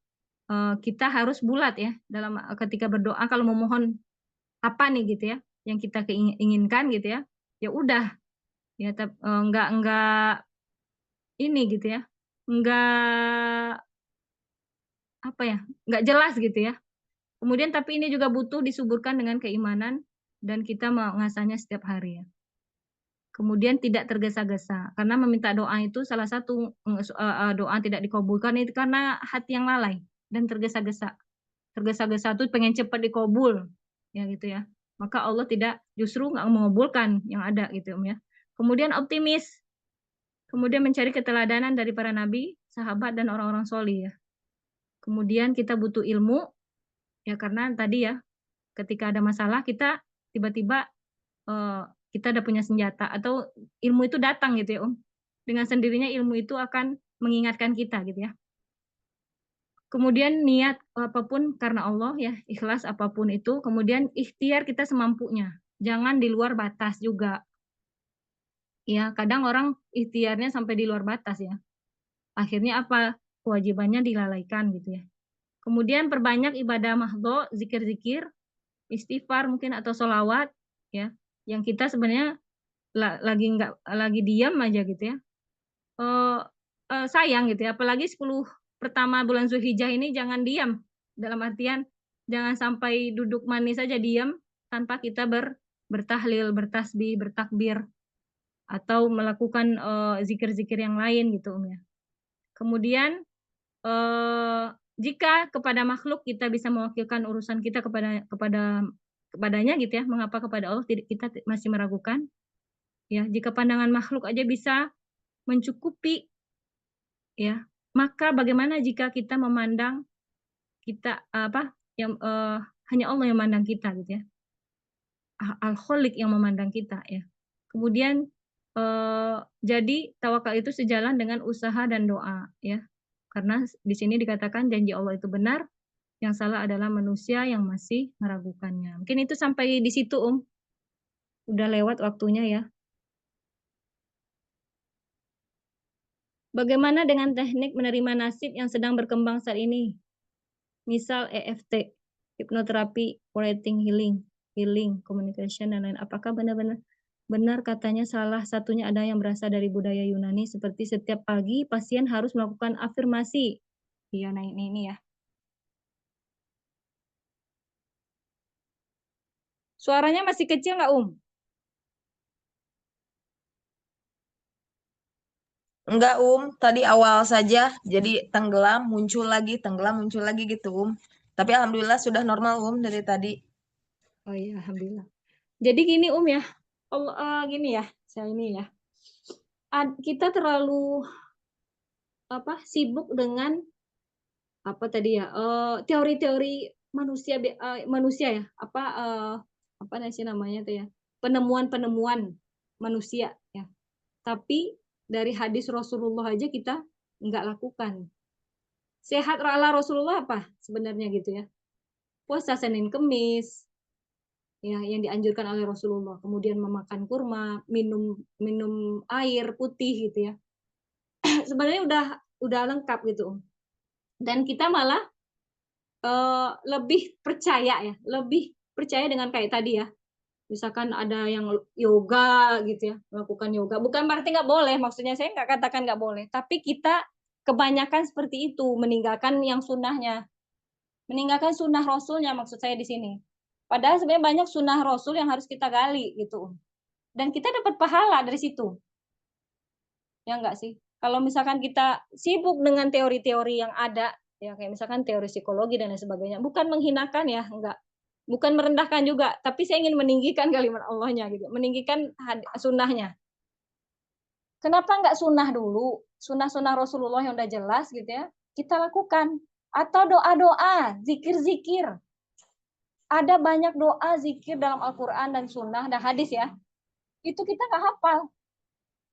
kita harus bulat ya dalam ketika berdoa kalau memohon apa nih gitu ya, yang kita inginkan gitu ya. Ya udah ya, nggak ini gitu ya, nggak apa ya, nggak jelas gitu ya. Kemudian tapi ini juga butuh disuburkan dengan keimanan dan kita mengasahnya setiap hari ya. Kemudian tidak tergesa-gesa karena meminta doa itu salah satu doa tidak dikabulkan itu karena hati yang lalai dan tergesa-gesa. Tergesa-gesa tuh pengen cepat dikabul ya gitu ya. Maka Allah justru nggak mengabulkan yang ada gitu ya. Kemudian optimis. Kemudian mencari keteladanan dari para nabi, sahabat dan orang-orang solih ya. Kemudian kita butuh ilmu ya karena tadi ya ketika ada masalah kita tiba-tiba kita udah punya senjata atau ilmu itu datang gitu ya Om. Dengan sendirinya ilmu itu akan mengingatkan kita gitu ya. Kemudian niat apapun karena Allah ya, ikhlas apapun itu. Kemudian ikhtiar kita semampunya. Jangan di luar batas juga. Ya, kadang orang ikhtiarnya sampai di luar batas ya. Akhirnya apa? Kewajibannya dilalaikan gitu ya. Kemudian perbanyak ibadah mahdho, zikir-zikir, istighfar mungkin atau sholawat ya. Yang kita sebenarnya lagi diam aja gitu ya. Sayang gitu ya. Apalagi 10 pertama bulan Zulhijjah ini jangan diam. Dalam artian jangan sampai duduk manis saja diam tanpa kita bertahlil, bertasbih, bertakbir atau melakukan zikir-zikir yang lain gitu Om ya. Kemudian jika kepada makhluk kita bisa mewakilkan urusan kita kepadanya gitu ya, mengapa kepada Allah kita masih meragukan? Ya, jika pandangan makhluk aja bisa mencukupi ya, maka bagaimana jika kita memandang kita yang hanya Allah yang memandang kita gitu ya. Al-Khaliq yang memandang kita ya. Kemudian jadi tawakal itu sejalan dengan usaha dan doa ya. Karena di sini dikatakan janji Allah itu benar, yang salah adalah manusia yang masih meragukannya. Mungkin itu sampai di situ, Udah lewat waktunya ya. Bagaimana dengan teknik menerima nasib yang sedang berkembang saat ini? Misal EFT, hipnoterapi, writing healing, communication, dan lain. Apakah benar katanya salah satunya ada yang berasal dari budaya Yunani seperti setiap pagi pasien harus melakukan afirmasi. Iya, nah ini ya. Suaranya masih kecil nggak, Enggak, tadi awal saja, jadi tenggelam, muncul lagi gitu, Tapi alhamdulillah sudah normal, dari tadi. Oh iya, alhamdulillah. Jadi gini, ya. Gini ya, saya ini ya. Kita terlalu sibuk dengan apa tadi ya? Teori-teori manusia ya. Apa sih namanya tuh ya? Penemuan-penemuan manusia ya. Tapi dari hadis Rasulullah aja kita nggak lakukan. Sehat ala Rasulullah apa sebenarnya gitu ya? Puasa Senin Kemis, ya yang dianjurkan oleh Rasulullah. Kemudian memakan kurma, minum air putih gitu ya. Sebenarnya udah lengkap gitu. Dan kita malah lebih percaya dengan kayak tadi ya. Misalkan ada yang yoga gitu ya, melakukan yoga. Bukan berarti nggak boleh, maksudnya saya nggak katakan nggak boleh. Tapi kita kebanyakan seperti itu, meninggalkan yang sunnahnya. Meninggalkan sunnah Rasulnya maksud saya di sini. Padahal sebenarnya banyak sunnah Rasul yang harus kita gali gitu. Dan kita dapat pahala dari situ. Ya enggak sih? Kalau misalkan kita sibuk dengan teori-teori yang ada, ya kayak misalkan teori psikologi dan lain sebagainya, bukan menghinakan ya, enggak. Bukan merendahkan juga, tapi saya ingin meninggikan kalimat Allahnya gitu, meninggikan sunnahnya. Kenapa enggak sunnah dulu? Sunnah-sunnah Rasulullah yang udah jelas gitu ya, kita lakukan. Atau doa-doa, zikir-zikir. Ada banyak doa, zikir dalam Al-Quran dan sunnah dan hadis ya. Itu kita nggak hafal.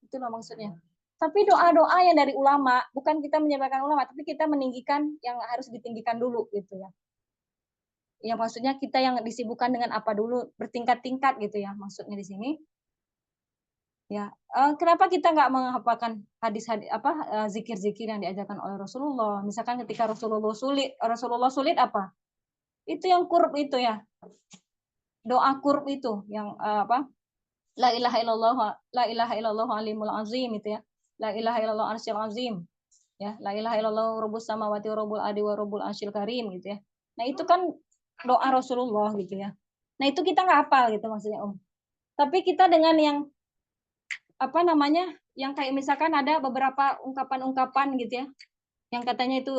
Itulah maksudnya. Tapi doa-doa yang dari ulama, bukan kita menyebarkan ulama, tapi kita meninggikan yang harus ditinggikan dulu gitu ya. Ya maksudnya kita yang disibukkan dengan apa dulu, bertingkat-tingkat gitu ya maksudnya di sini. Ya, kenapa kita nggak menghafalkan hadis-hadis zikir-zikir yang diajarkan oleh Rasulullah? Misalkan ketika Rasulullah sulit apa? Itu yang kurb itu ya. Doa kurb itu yang La ilaha illallah alimul azim itu ya. La ilaha illallah arsyil azim. Ya, la ilaha illallah rabbus samawati wa rabbul ardi wa rabbul arsyil karim gitu ya. Nah, itu kan doa Rasulullah gitu ya. Nah, itu kita nggak hafal gitu maksudnya, Om. Tapi kita dengan yang yang kayak misalkan ada beberapa ungkapan-ungkapan gitu ya. Yang katanya itu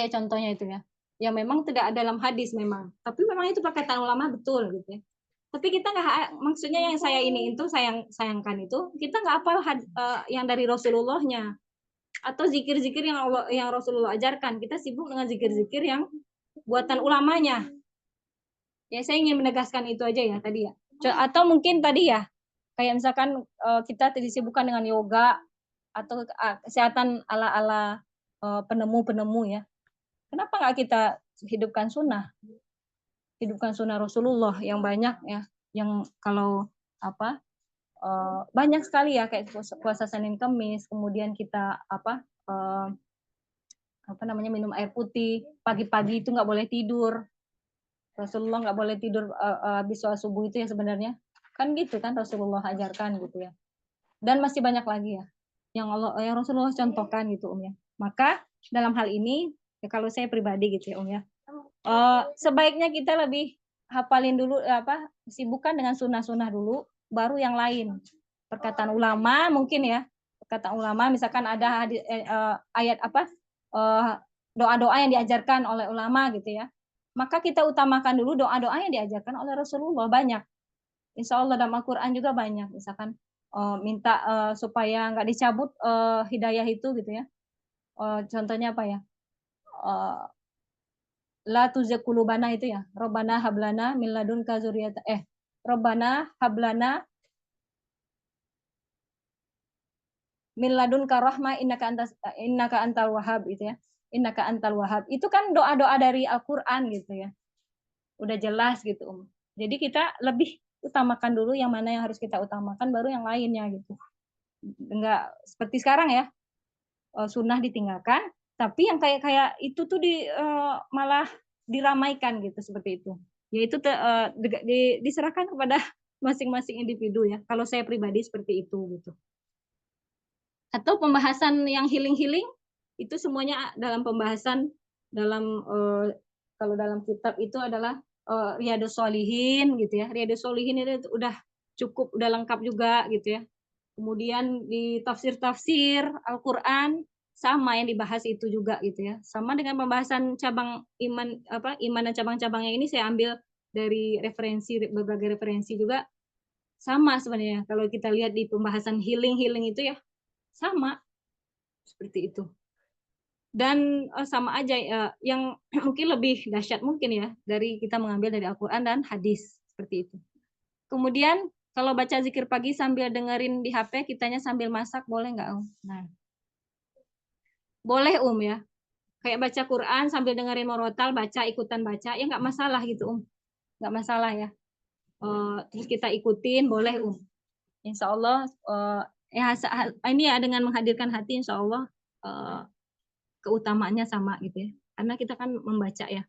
contohnya itu ya. Ya memang tidak ada dalam hadis memang. Tapi memang itu perkataan ulama betul gitu ya. Tapi kita nggak, maksudnya yang saya ini itu sayangkan itu kita nggak hafal yang dari Rasulullahnya atau zikir-zikir yang Rasulullah ajarkan. Kita sibuk dengan zikir-zikir yang buatan ulamanya. Ya saya ingin menegaskan itu aja ya tadi ya. Atau mungkin tadi ya kayak misalkan kita disibukkan dengan yoga atau kesehatan ala penemu-penemu ya. Kenapa nggak kita hidupkan sunnah? Hidupkan sunnah Rasulullah yang banyak ya, yang kalau banyak sekali ya kayak puasa Senin Kemis, kemudian kita minum air putih, pagi-pagi itu nggak boleh tidur, Rasulullah nggak boleh tidur habis sholat subuh itu ya sebenarnya kan gitu kan Rasulullah ajarkan gitu ya, dan masih banyak lagi ya yang Rasulullah contohkan gitu ya. Maka dalam hal ini ya, kalau saya pribadi gitu ya ya, sebaiknya kita lebih hafalin dulu sibukkan dengan sunnah-sunnah dulu, baru yang lain. Perkataan ulama mungkin ya, perkataan ulama misalkan ada ayat doa-doa yang diajarkan oleh ulama gitu ya. Maka kita utamakan dulu doa-doa yang diajarkan oleh Rasulullah banyak. Insya Allah dalam Al-Quran juga banyak. Misalkan minta supaya nggak dicabut hidayah itu gitu ya. Contohnya apa ya? La tuzigh qulubana itu ya. Rabbana hablana min ladunka dzurriyyatan Rabbana hablana min ladunka rahmah innaka antal wahhab itu ya. Innaka antal wahhab. Itu kan doa-doa dari Al-Qur'an gitu ya. Udah jelas gitu, Jadi kita lebih utamakan dulu yang mana yang harus kita utamakan baru yang lainnya gitu. Enggak seperti sekarang ya. Sunnah ditinggalkan, tapi yang kayak itu tuh malah diramaikan gitu seperti itu. Yaitu diserahkan kepada masing-masing individu ya. Kalau saya pribadi seperti itu gitu. Atau pembahasan yang healing-healing itu semuanya dalam pembahasan dalam kalau dalam kitab itu adalah Riyadhus Shalihin gitu ya. Riyadhus Shalihin itu udah cukup, udah lengkap juga gitu ya. Kemudian di tafsir-tafsir Al-Qur'an sama yang dibahas itu juga gitu ya. Sama dengan pembahasan cabang iman dan cabang-cabangnya ini saya ambil dari berbagai referensi juga sama sebenarnya. Kalau kita lihat di pembahasan healing itu ya sama seperti itu. Dan sama aja yang mungkin lebih dahsyat mungkin ya dari kita mengambil dari Al-Qur'an dan hadis seperti itu. Kemudian kalau baca zikir pagi sambil dengerin di HP, kitanya sambil masak, boleh nggak, Om? Nah, boleh, ya. Kayak baca Quran sambil dengerin murotal, ikutan baca, ya nggak masalah gitu, Nggak masalah ya. Terus kita ikutin, boleh, Insya Allah, ini ya dengan menghadirkan hati, insya Allah keutamaannya sama gitu ya. Karena kita kan membaca ya,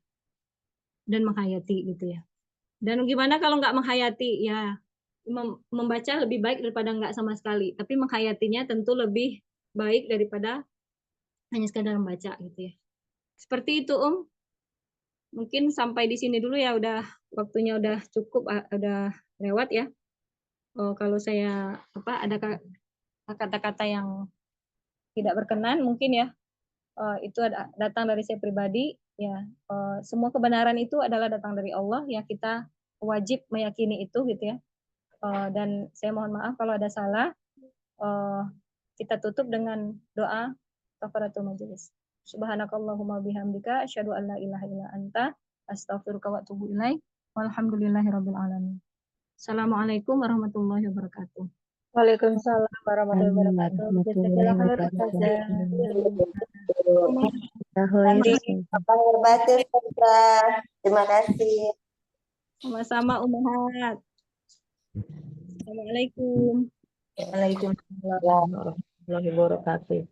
dan menghayati gitu ya. Dan gimana kalau nggak menghayati, ya membaca lebih baik daripada nggak sama sekali. Tapi menghayatinya tentu lebih baik daripada hanya sekadar membaca gitu ya. Seperti itu, mungkin sampai di sini dulu ya, udah waktunya udah cukup, udah lewat ya. Kalau saya ada kata-kata yang tidak berkenan mungkin ya, itu datang dari saya pribadi ya. Semua kebenaran itu adalah datang dari Allah ya, kita wajib meyakini itu gitu ya. Dan saya mohon maaf kalau ada salah. Kita tutup dengan doa kafaratul majelis. Subhanakallahumma bihamdika asyhadu an la ilaha illa anta astaghfiruka wa atubu ilaik. Walhamdulillahirabbil alamin. Assalamualaikum warahmatullahi wabarakatuh. Waalaikumsalam warahmatullahi wabarakatuh. Warahmatullahi Jazakallahu khairan, wabarakatuh. Lahir batin, Ustazah. Terima kasih. Sama-sama Ummahat. Assalamualaikum. Waalaikumsalam warahmatullahi wabarakatuh.